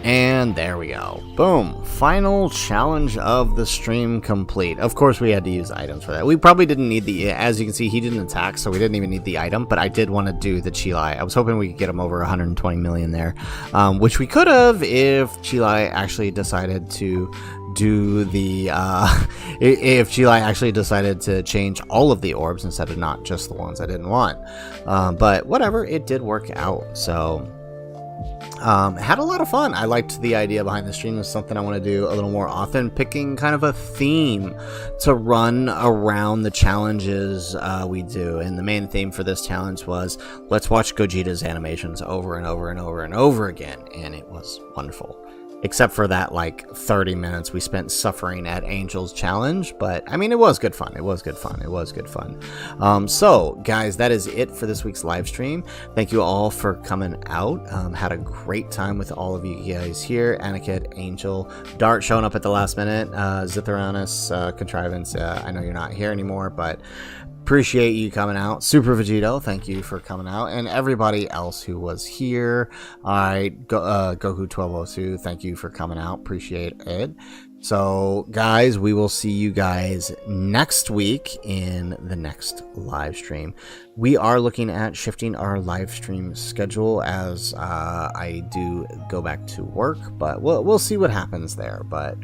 And there we go. Boom. Final challenge of the stream complete. Of course, we had to use items for that. We probably didn't need the... As you can see, he didn't attack, so we didn't even need the item. But I did want to do the Chilai. I was hoping we could get him over 120 million there. Which we could have if Chilai actually decided to do the... if Chilai actually decided to change all of the orbs instead of not just the ones I didn't want. But whatever, it did work out. So... had a lot of fun. I liked the idea behind the stream. It's something I want to do a little more often, picking kind of a theme to run around the challenges we do. And the main theme for this challenge was, let's watch Gogeta's animations over and over and over and over again. And it was wonderful. Except for that, like, 30 minutes we spent suffering at Angel's challenge. But, I mean, it was good fun. It was good fun. It was good fun. So, guys, that is it for this week's live stream. Thank you all for coming out. Had a great time with all of you guys here. Aniket, Angel, Dart showing up at the last minute. Zitheranis, Contrivance, I know you're not here anymore, but... appreciate you coming out. Super Vegito, thank you for coming out. And everybody else who was here. All right, Goku1202, thank you for coming out. Appreciate it. So, guys, we will see you guys next week in the next live stream. We are looking at shifting our live stream schedule as I do go back to work, but we'll see what happens there. But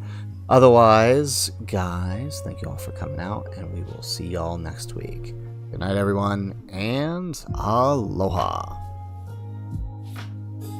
otherwise, guys, thank you all for coming out, and we will see y'all next week. Good night, everyone, and aloha.